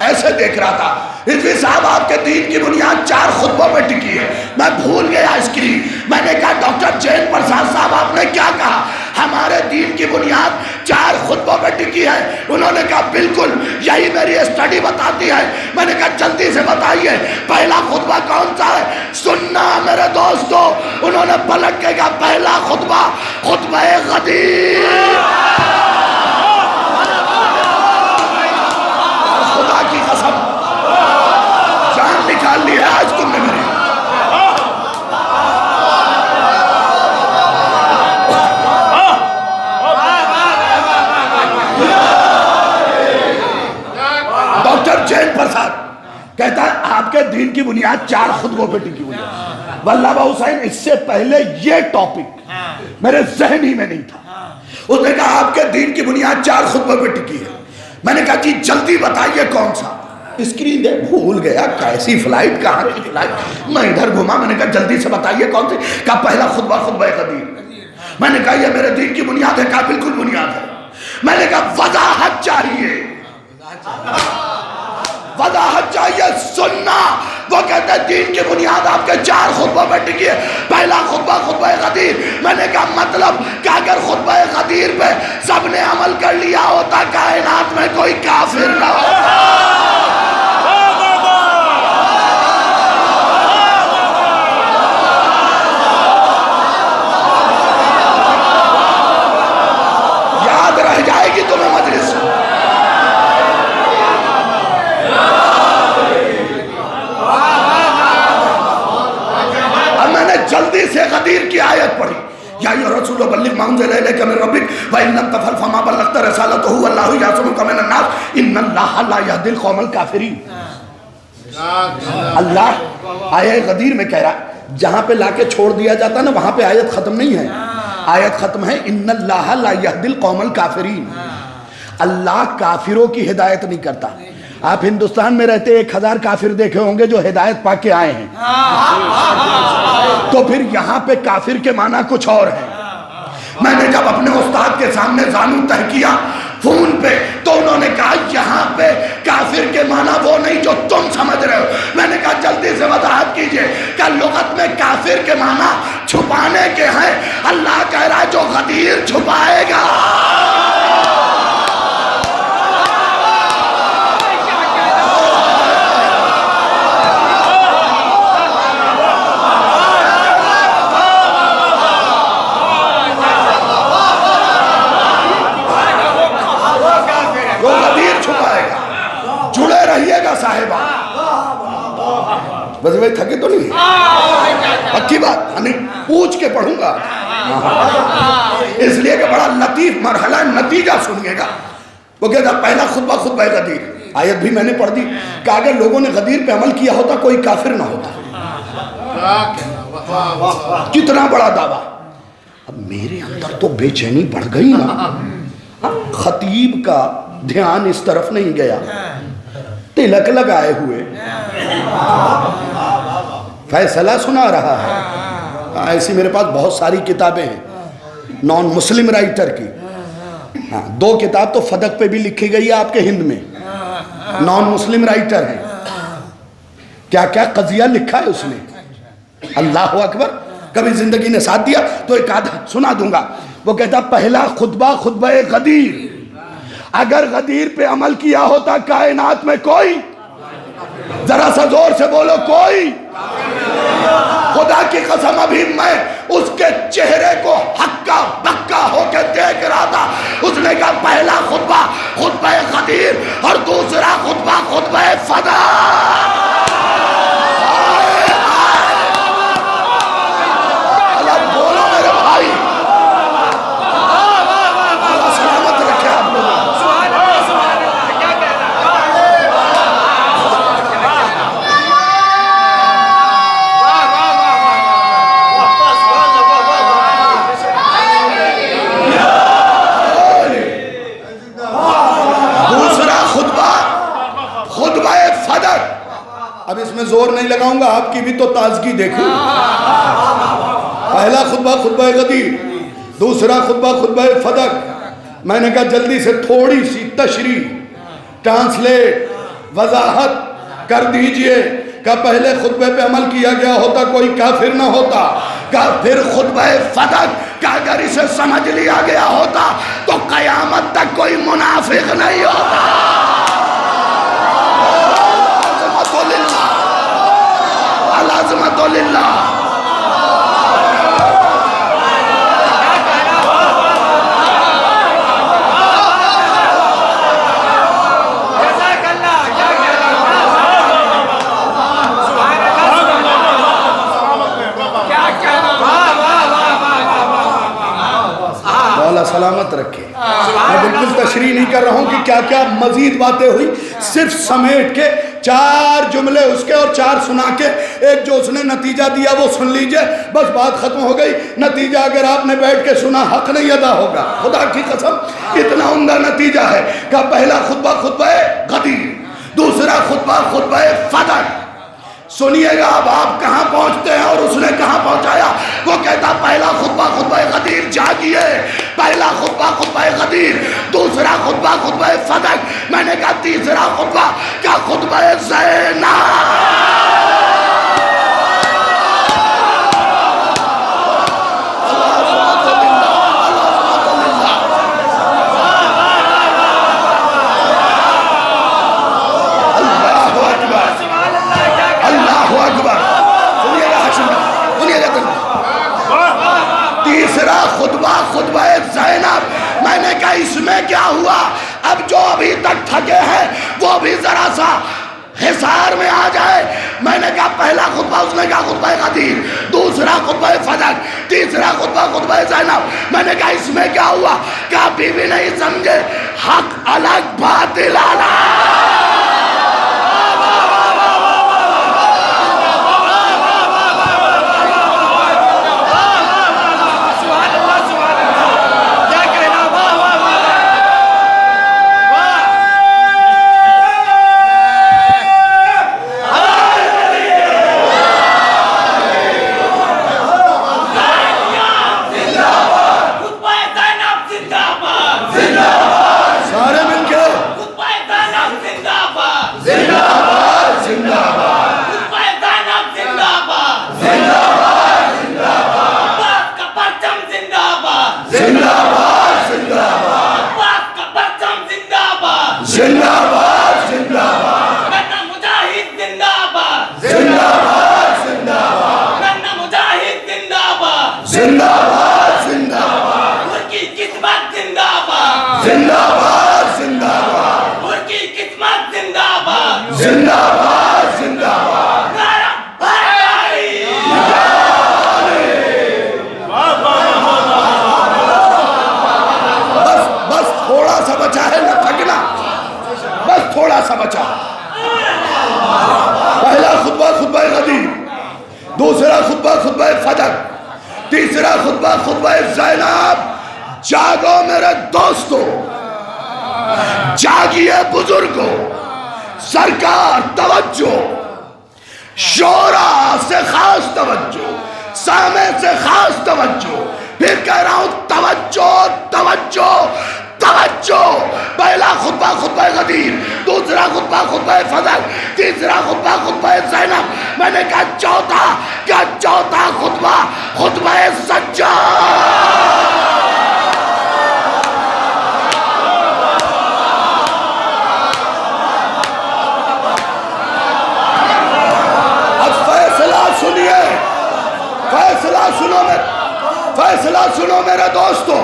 ایسے دیکھ رہا تھا، رضوی صاحب آپ کے دین کی بنیاد 4 خطبوں پہ ٹکی ہے۔ میں بھول گیا اسکرین، میں نے کہا ڈاکٹر جین پرساد صاحب آپ نے کیا کہا؟ ہمارے دین کی بنیاد 4 خطبوں پہ ٹکی ہے۔ انہوں نے کہا بالکل یہی میری اسٹڈی بتاتی ہے۔ میں نے کہا جلدی سے بتائیے پہلا خطبہ کون سا ہے؟ سننا میرے دوستو، انہوں نے پلٹ کے کہا پہلا خطبہ خطبہ غدیر۔ خدا کی قسم جان نکال لی ہے آج تم نے میری۔ ڈاکٹر جین پرساد کہتا ہے آپ کے دین کی بنیاد 4 خطبوں پہ ٹکی ہوئی ہے۔ واللہ حسین اس سے پہلے یہ ٹاپک میرے ذہن ہی میں نہیں تھا۔ اس نے کہا آپ کے دین کی بنیاد 4 خطبوں پہ ٹکی ہے۔ میں نے کہا جی جلدی بتائیے کون سا؟ اسکرین دے بھول گیا، کیسی فلائٹ، کہاں کی فلائٹ، میں ادھر گھوما، میں نے کہا جلدی سے بتائیے کون سی؟ کہا پہلا خطبہ خطبہ غدیر۔ میں نے کہا یہ میرے دین کی بنیاد ہے؟ کہا بالکل بنیاد ہے۔ میں نے کہا وضاحت چاہیے، وضاحت چاہیے، سننا۔ وہ کہتے ہیں دین کی بنیاد آپ کے 4 خطبوں پہ ٹکی ہے، پہلا خطبہ خطبہ غدیر۔ میں نے کہا مطلب کہ اگر خطبہ غدیر پہ سب نے عمل کر لیا ہوتا کائنات میں کوئی کافر نہ ہوتا۔ یاد رہ جائے گی تمہیں مجلس۔ جلدی سے غدیر کی آیت پڑھی، یا ایھا الرسول بلغ ما انزل الیک من ربک وان لم تفعل فما بلغت رسالتہ واللہ یعصمک من الناس ان اللہ لا یہدی القوم الکافرین۔ اللہ آیت غدیر میں کہہ رہا، جہاں پہ لا کے چھوڑ دیا جاتا نا وہاں پہ آیت ختم نہیں ہے، آیت ختم ہے ان اللہ لا یہدی القوم الکافرین۔ اللہ کافروں کی ہدایت نہیں کرتا۔ آپ ہندوستان میں رہتے 1000 کافر دیکھے ہوں گے جو ہدایت پا کے آئے ہیں، تو پھر یہاں پہ کافر کے معنی کچھ اور ہے۔ میں نے جب اپنے استاد کے سامنے زانو تہ کیا فون پہ تو انہوں نے کہا یہاں پہ کافر کے معنی وہ نہیں جو تم سمجھ رہے ہو۔ میں نے کہا جلدی سے وضاحت کیجئے کہ لغت میں کافر کے معنی چھپانے کے ہیں، اللہ کہہ رہا ہے جو غدیر چھپائے گا۔ صاحبہ بس میں تھکے تو نہیں، پکی بات ہمیں پوچھ کے پڑھوں گا، اس لیے کہ بڑا لطیف مرحلہ نتیجہ سنیے گا۔ وہ کہتا پہلا خطبہ خطبہ غدیر، آیت بھی میں نے پڑھ دی کہ اگر لوگوں نے غدیر پہ عمل کیا ہوتا کوئی کافر نہ ہوتا۔ کتنا بڑا دعویٰ۔ اب میرے اندر تو بے چینی بڑھ گئی نا، خطیب کا دھیان اس طرف نہیں گیا، تلک لگائے ہوئے فیصلہ سنا رہا ہے۔ ایسی میرے پاس بہت ساری کتابیں ہیں نان مسلم رائٹر کی، 2 کتاب تو فدق پہ بھی لکھی گئی ہے آپ کے ہند میں، نان مسلم رائٹر ہیں، کیا کیا قضیہ لکھا ہے اس نے، اللہ اکبر۔ کبھی زندگی نے ساتھ دیا تو ایک آدھا سنا دوں گا۔ وہ کہتا پہلا خطبہ خطبہ غدیر، اگر غدیر پہ عمل کیا ہوتا کائنات میں کوئی، ذرا سا زور سے بولو کوئی، خدا کی قسم ابھی میں اس کے چہرے کو ہکا بکا ہو کے دیکھ رہا تھا۔ اس نے کہا پہلا خطبہ خطبہ غدیر اور دوسرا خطبہ خطبہ اب اس میں زور نہیں لگاؤں گا، آپ کی بھی تو تازگی دیکھوں۔ پہلا خطبہ خطبہ غدیر، دوسرا خطبہ خطبہ فدق۔ میں نے کہا جلدی سے تھوڑی سی تشریح، ٹرانسلیٹ، وضاحت کر دیجئے کہ پہلے خطبے پہ عمل کیا گیا ہوتا کوئی کافر نہ ہوتا، کہ پھر خطبہ فدق کہ اگر اسے سمجھ لیا گیا ہوتا تو قیامت تک کوئی منافق نہیں ہوتا۔ العظمت للہ، العظمت للہ۔ سلامت رکھے۔ میں بالکل تشریح نہیں کر رہا ہوں کہ کیا کیا مزید باتیں ہوئی، صرف سمیٹ کے 4 جملے اس کے اور 4 سنا کے ایک جو اس نے نتیجہ دیا وہ سن لیجئے، بس بات ختم ہو گئی۔ نتیجہ اگر آپ نے بیٹھ کے سنا حق نہیں ادا ہوگا، خدا کی قسم اتنا عمدہ نتیجہ ہے کہ پہلا خطبہ خطبہ غدیر، دوسرا خطبہ خطبہ فدق۔ سنیے گا اب آپ کہاں پہنچتے ہیں اور اس نے کہاں پہنچایا۔ وہ کہتا پہلا خطبہ خطبہ غدیر جاگیے، پہلا خطبہ خطبہ غدیر، دوسرا خطبہ خطبہ فدق۔ میں نے کہا تیسرا خطبہ کیا خطبہ زینب۔ تیسرا خطبہ خطبہ زینب۔ میں نے کہا اس میں کیا ہوا، اب جو ابھی تک تھکے ہیں وہ بھی ذرا سا حصار میں آ جائے۔ میں نے کہا پہلا خطبہ اس نے کہا خطبہ غدیر، دوسرا خطبہ فدق، تیسرا خطبہ خطبہ زینب۔ میں نے کہا اس میں کیا ہوا کہ ابھی بھی نہیں سمجھے، حق الگ باطل الگ۔ دوسرا خطبہ خطبہ فدق، تیسرا خطبہ خطبہ زینب۔ جاگو میرے دوستو، جاگیے بزرگو، سرکار توجہ، شورا سے خاص توجہ، سامع سے خاص توجہ، پھر کہہ رہا ہوں توجہ توجہ توجہ۔ پہلا خطبہ خطبہ غدیر، دوسرا خطبہ خطبہ فدق، تیسرا خطبہ خطبہ زینب۔ میں نے کہا چوتھا کیا چوتھا خطبہ خطبہ سجاد۔ اب فیصلہ سنیے، فیصلہ سنو میرے دوستو۔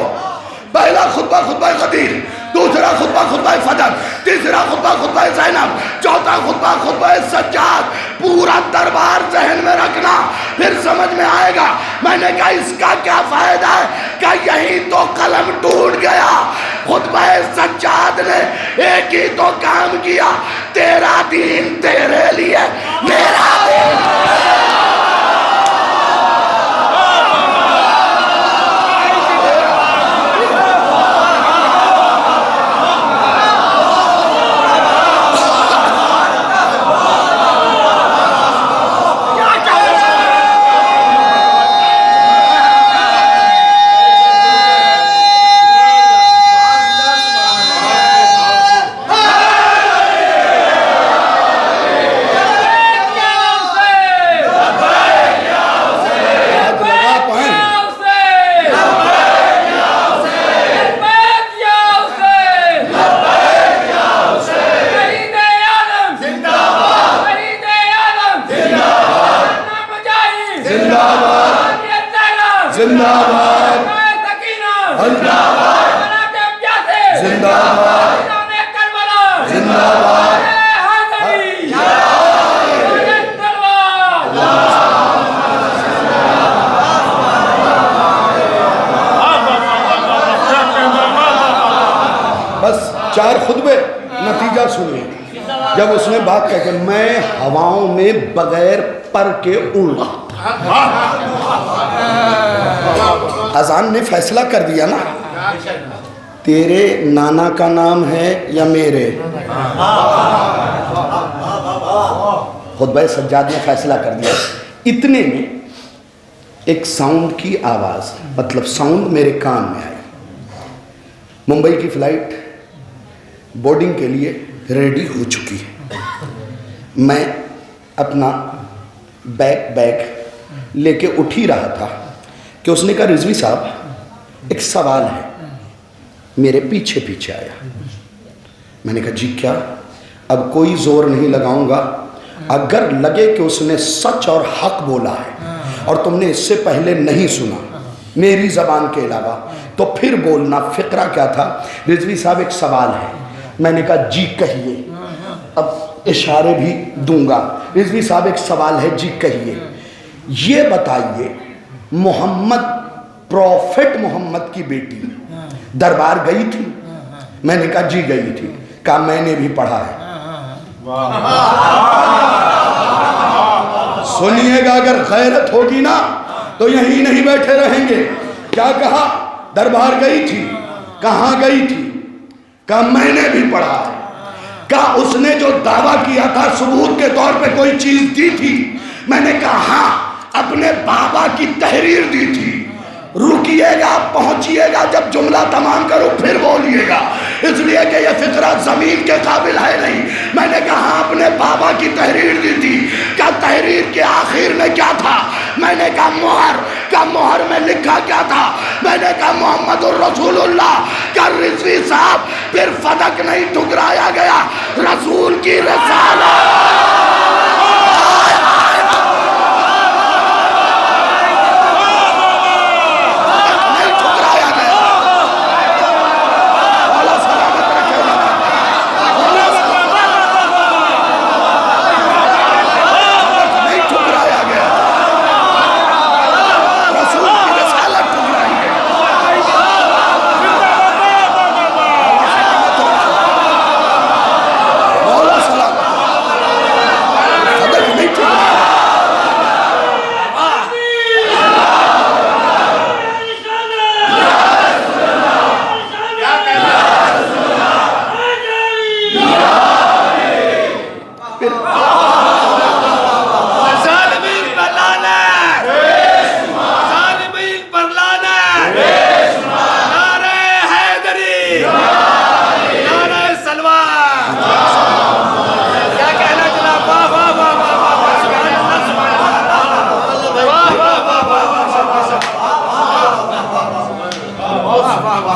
پہلا خطبہ خطبہ غدیر، دوسرا خطبہ خطبہ فدق، تیسرا خطبہ خطبہ زینب، چوتھا خطبہ خطبہ سجاد۔ پورا دربار ذہن میں رکھنا، پھر سمجھ میں آئے گا۔ میں نے کہا اس کا کیا فائدہ ہے کہ یہی تو قلم ٹوٹ گیا۔ خطبہ سجاد نے ایک ہی تو کام کیا، تیرا دین تیرے لیے، میرا دین۔ ہوئے؟ نتیجہ سنیے، جب اس نے بات کہا کہ میں ہواؤں میں بغیر پر کے اڑ رہا، اذان نے فیصلہ کر دیا نا، تیرے نانا کا نام ہے یا میرے؟ خطبہ سجاد نے فیصلہ کر دیا۔ اتنے میں ایک ساؤنڈ کی آواز، مطلب ساؤنڈ میرے کان میں آئی۔ ممبئی کی فلائٹ بورڈنگ کے لیے ریڈی ہو چکی ہے، میں اپنا بیگ لے کے اٹھ ہی رہا تھا کہ اس نے کہا رضوی صاحب ایک سوال ہے، میرے پیچھے پیچھے آیا۔ میں نے کہا جی کیا؟ اب کوئی زور نہیں لگاؤں گا، اگر لگے کہ اس نے سچ اور حق بولا ہے اور تم نے اس سے پہلے نہیں سنا میری زبان کے علاوہ تو پھر بولنا۔ فقرہ کیا تھا؟ رضوی صاحب ایک سوال ہے۔ میں نے کہا جی کہیے، اب اشارے بھی دوں گا۔ رضوی صاحب ایک سوال ہے، جی کہیے، یہ بتائیے محمد، پروفٹ محمد کی بیٹی دربار گئی تھی؟ میں نے کہا جی گئی تھی۔ کہا میں نے بھی پڑھا ہے۔ سنیے گا، اگر غیرت ہوگی نا تو یہیں نہیں بیٹھے رہیں گے۔ کیا کہا؟ دربار گئی تھی؟ کہاں گئی تھی؟ کہا میں نے بھی پڑھا ہے۔ کہا اس نے جو دعویٰ کیا تھا ثبوت کے طور پہ کوئی چیز دی تھی؟ میں نے کہا ہاں، اپنے بابا کی تحریر دی تھی۔ رکیے گا، پہنچیے گا، جب جملہ تمام کرو پھر بولیے گا، اس لیے کہ یہ فقرہ زمین کے قابل ہے نہیں۔ میں نے کہا ہاں، اپنے بابا کی تحریر دی تھی۔ کیا تحریر کے آخر میں کیا تھا؟ میں نے کہا مہر۔ کیا مہر میں لکھا کیا تھا؟ میں نے کہا محمد الرسول اللہ۔ کیا رضوی صاحب پھر فدق نہیں ٹھکرایا گیا؟ رسول کی رسالت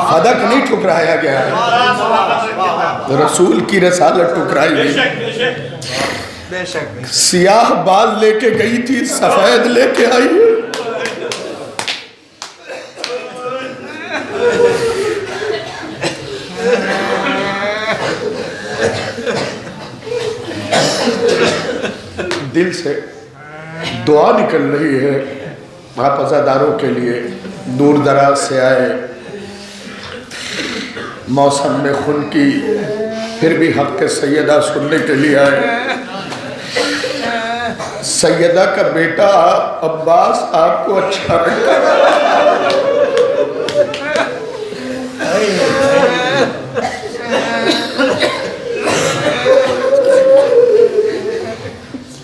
فدق نہیں ٹھکرایا گیا ہے، رسول کی رسالت ٹھکرائی گئی۔ سیاہ بال لے کے گئی تھی، سفید لے کے آئی۔ دل سے دعا نکل رہی ہے آپ عزاداروں کے لیے، دور دراز سے آئے، موسم میں خون کی، پھر بھی حق سیدہ سننے کے لیے آئے۔ سیدہ کا بیٹا عباس آپ کو اچھا لگتا ہے؟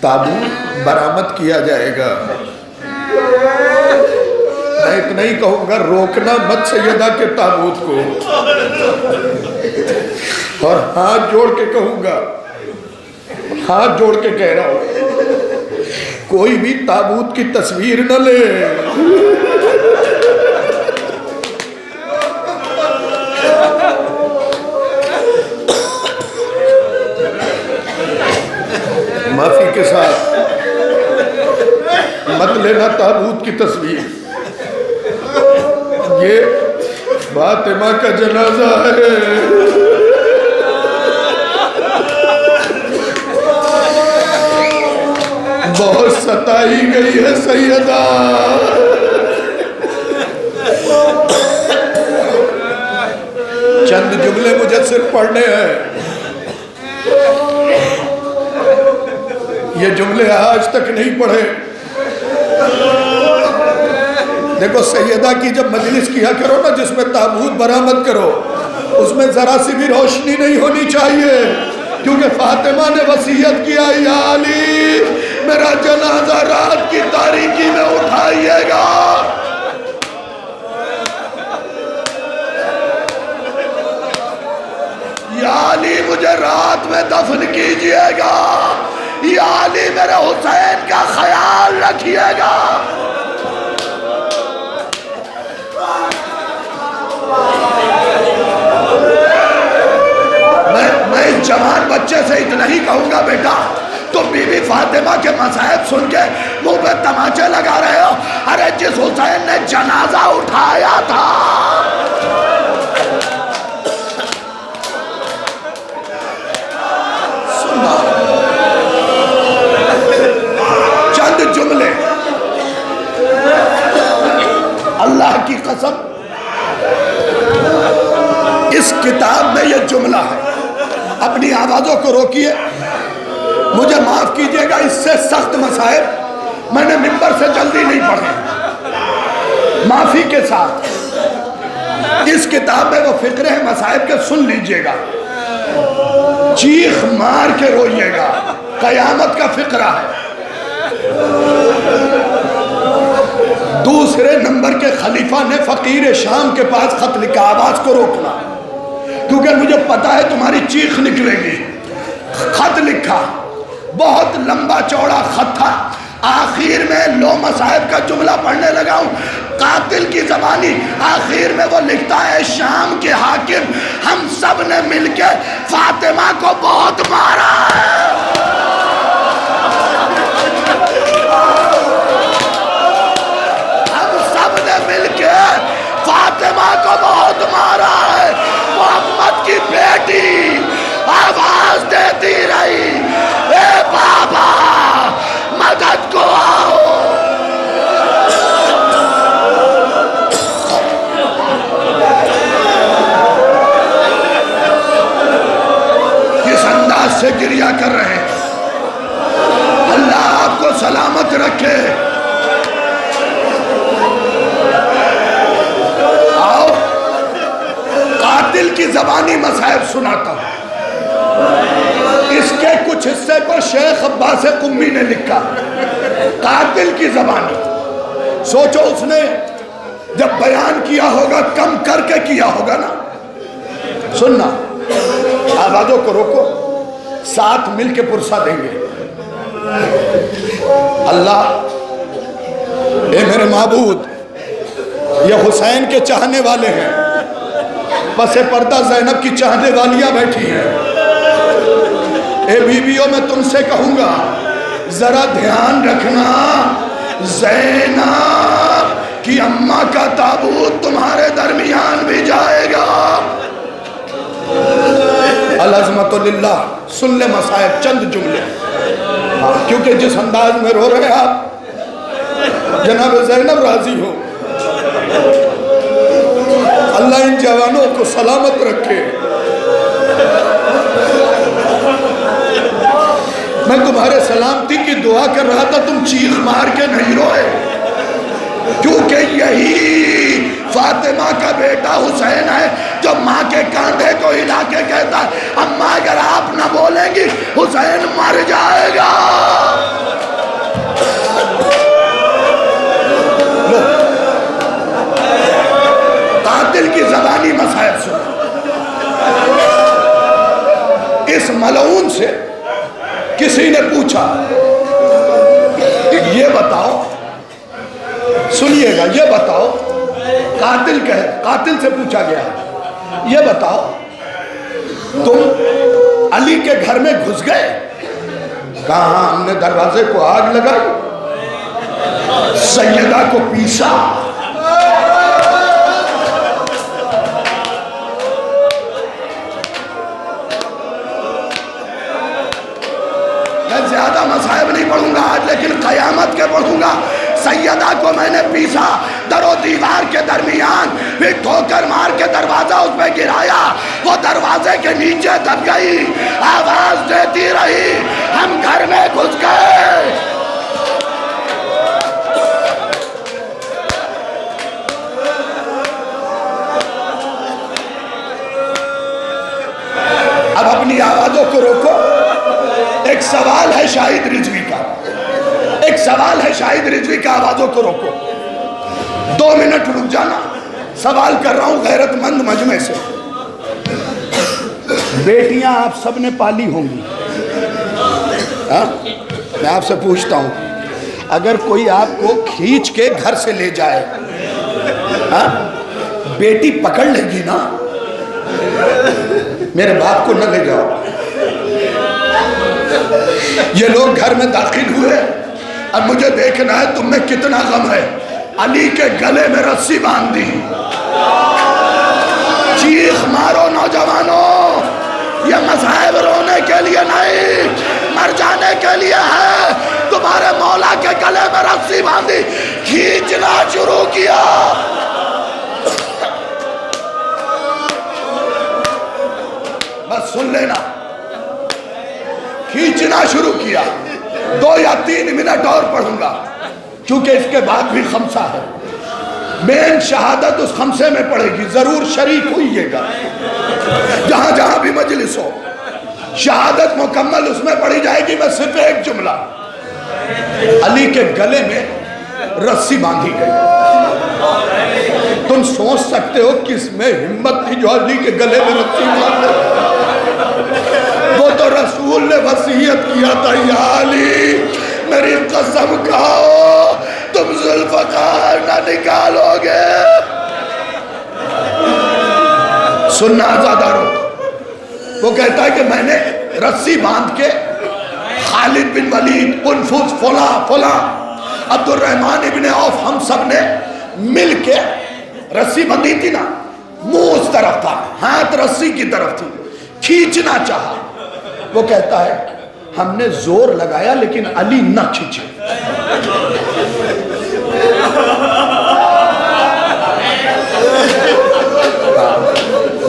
تابوت برآمد کیا جائے گا۔ میں اتنا ہی کہوں گا، روکنا مت سیدہ کے تابوت کو، اور ہاتھ جوڑ کے کہوں گا، ہاتھ جوڑ کے کہہ رہا ہوں، کوئی بھی تابوت کی تصویر نہ لے۔ معافی کے ساتھ مت لینا تابوت کی تصویر، یہ فاطمہ کا جنازہ ہے۔ بہت ستائی گئی ہے سیدہ، چند جملے مجھے صرف پڑھنے ہیں۔ یہ جملے آج تک نہیں پڑھے. دیکھو سیدہ کی جب مجلس کیا کرو نا جس میں تابوت برآمد کرو, اس میں ذرا سی بھی روشنی نہیں ہونی چاہیے, کیونکہ فاطمہ نے وصیت کیا یا علی میرا جنازہ رات کی تاریکی میں اٹھائیے گا. یا علی مجھے رات میں دفن کیجئے گا, یا علی میرے حسین کا خیال رکھیے گا. میں اس جوان بچے سے اتنا ہی کہوں گا, بیٹا تم بی بی فاطمہ کے مصائب سن کے منہ پہ تماچے لگا رہے ہو. ارے جس حسین نے جنازہ اٹھایا تھا, سننا چند جملے, اللہ کی قسم اس کتاب میں یہ جملہ ہے. اپنی آوازوں کو روکیے, مجھے معاف کیجئے گا, اس سے سخت مسائب میں نے منبر سے جلدی نہیں پڑھے, معافی کے ساتھ. اس کتاب میں وہ فقرے ہیں مسائب کے, سن لیجئے گا, چیخ مار کے روئیے گا, قیامت کا فقرہ ہے. دوسرے نمبر کے خلیفہ نے فقیر شام کے پاس خط لکھا, آواز کو روکنا کیونکہ مجھے پتا ہے تمہاری چیخ نکلے گی. خط لکھا, بہت لمبا چوڑا خط تھا. آخر میں لو مصائب کا جملہ پڑھنے لگا ہوں, قاتل کی زبانی. آخر میں وہ لکھتا ہے شام کے حاکم ہم سب نے مل کے فاطمہ کو بہت مارا ہے. ہم سب نے مل کے فاطمہ کو بہت مارا ہے. محمد کی بیٹی آواز دیتی رہی, اے بابا مدد کو آؤ. کس انداز سے گریہ کر رہے ہیں, اللہ آپ کو سلامت رکھے. آؤ قاتل کی زبانی مصائب سناتا ہوں. اس کے کچھ حصے کو شیخ عباس قمی نے لکھا, قاتل کی زبانی. سوچو اس نے جب بیان کیا ہوگا کم کر کے کیا ہوگا نا. سننا, آوازوں کو روکو, ساتھ مل کے پرسہ دیں گے. اللہ اے میرے معبود, یہ حسین کے چاہنے والے ہیں, پس پردہ زینب کی چاہنے والیاں بیٹھی ہیں. اے بیویوں میں تم سے کہوں گا ذرا دھیان رکھنا, زینب کی اماں کا تابوت تمہارے درمیان بھی جائے گا. العظمت للہ. سن لے مصائب, چند جملے, کیونکہ جس انداز میں رو رہے آپ جناب زینب راضی ہو. اللہ ان جوانوں کو سلامت رکھے. میں تمہارے سلامتی کی دعا کر رہا تھا, تم چیخ مار کے نہیں روئے, کیونکہ یہی فاطمہ کا بیٹا حسین ہے جو ماں کے کاندھے کو ہلا کے کہتا ہے اماں اگر آپ نہ بولیں گی حسین مر جائے گا. قاتل کی زبانی مسائل سن. اس ملعون سے کسی نے پوچھا یہ بتاؤ, سنیے گا, یہ بتاؤ, قاتل سے پوچھا گیا یہ بتاؤ تم علی کے گھر میں گھس گئے؟ کہاں, ہم نے دروازے کو آگ لگائی, سیدہ کو پیسا. زیادہ مصائب نہیں پڑھوں گا آج, لیکن قیامت کے پڑھوں گا. سیدہ کو میں نے پیسا در و دیوار کے درمیان، پھر ٹھوکر مار کے دروازہ اس پہ گرایا، وہ دروازے کے نیچے دب گئی، آواز دیتی رہی، ہم گھر میں گھس گئے۔ اب اپنی آوازوں کو روکو۔ ایک سوال ہے شاہد رضوی کا، ایک سوال ہے شاہد رضوی کا، آوازوں کو روکو۔ 2 منٹ رک جانا، سوال کر رہا ہوں غیرت مند مجمع سے۔ بیٹیاں آپ سب نے پالی ہوں گی، میں آپ سے پوچھتا ہوں، اگر کوئی آپ کو کھینچ کے گھر سے لے جائے، بیٹی پکڑ لے گی نا؟ میرے باپ کو نہ لے جاؤ۔ یہ لوگ گھر میں داخل ہوئے، اب مجھے دیکھنا ہے تم میں کتنا غم ہے۔ علی کے گلے میں رسی باندھ دی، چیخ مارو نوجوانوں، یہ مذاہب رونے کے لیے نہیں، مر جانے کے لیے ہے۔ تمہارے مولا کے گلے میں رسی باندھی، کھینچنا شروع کیا۔ بس سن لینا، کھینچنا شروع کیا۔ 2 یا 3 منٹ اور پڑھوں گا کیونکہ اس کے بعد بھی خمسہ ہے۔ مین شہادت اس خمسے میں پڑھے گی، ضرور شریک ہوئیے گا۔ جہاں جہاں بھی مجلس ہو شہادت مکمل اس میں پڑھی جائے گی۔ میں صرف ایک جملہ، علی کے گلے میں رسی باندھی گئی۔ تم سوچ سکتے ہو کس میں ہمت تھی جو علی کے گلے میں رسی باندھے؟ وہ تو رسول نے وصیت کیا تھا، یا علی میری قسم کھاؤ تم ذوالفقار نہ نکالو گے۔ سننا آزادارو، وہ کہتا ہے کہ میں نے رسی باندھ کے خالد بن ولید، انفس، فلاں عبد الرحمن ابن عوف، ہم سب نے مل کے رسی بندھی تھی نا، منہ اس طرف تھا، ہاتھ رسی کی طرف تھی، کھینچنا چاہا۔ وہ کہتا ہے ہم نے زور لگایا لیکن علی نہ کھینچے۔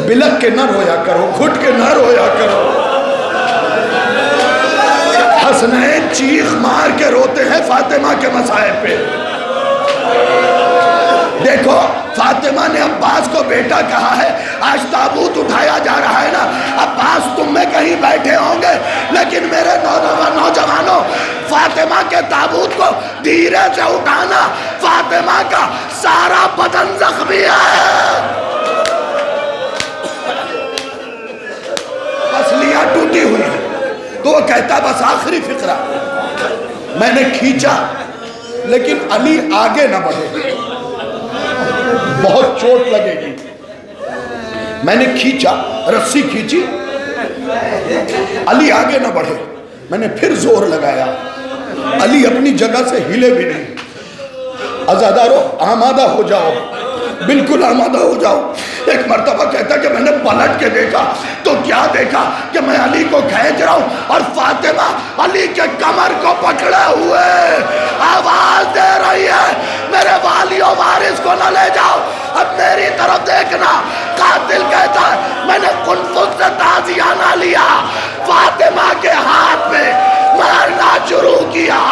بلک کے نہ رویا کرو، گھٹ کے نہ رویا کرو۔ حسنین چیخ مار کے روتے ہیں فاطمہ کے مصائب پہ۔ دیکھو فاطمہ نے عباس کو بیٹا کہا ہے، آج تابوت اٹھایا جا رہا ہے نا، عباس تم میں کہیں بیٹھے ہوں گے، لیکن میرے نوجوانوں فاطمہ کے تابوت کو دھیرے سے اٹھانا، فاطمہ کا سارا بدن زخمی ہے، پسلیاں ٹوٹی ہوئی ہیں۔ تو وہ کہتا بس آخری فقرہ، میں نے کھینچا لیکن علی آگے نہ بڑھے، بہت چوٹ لگے گی۔ میں نے کھینچا، رسی کھینچی، علی آگے نہ بڑھے، میں نے پھر زور لگایا، علی اپنی جگہ سے ہلے بھی نہیں۔ عزادارو آمادہ ہو جاؤ، بالکل آمادہ ہو جاؤ۔ ایک مرتبہ کہتا کہ میں نے پلٹ کے دیکھا تو کیا دیکھا کہ میں علی کو کھینچ رہا ہوں اور فاطمہ علی کے کمر کو پکڑے ہوئے آواز دے رہی ہے، میرے والی و وارث کو نہ لے جاؤ، اب میری طرف دیکھنا۔ قاتل کہتا ہے میں نے قنفذ سے تازیانہ لیا، فاطمہ کے ہاتھ میں مارنا شروع کیا۔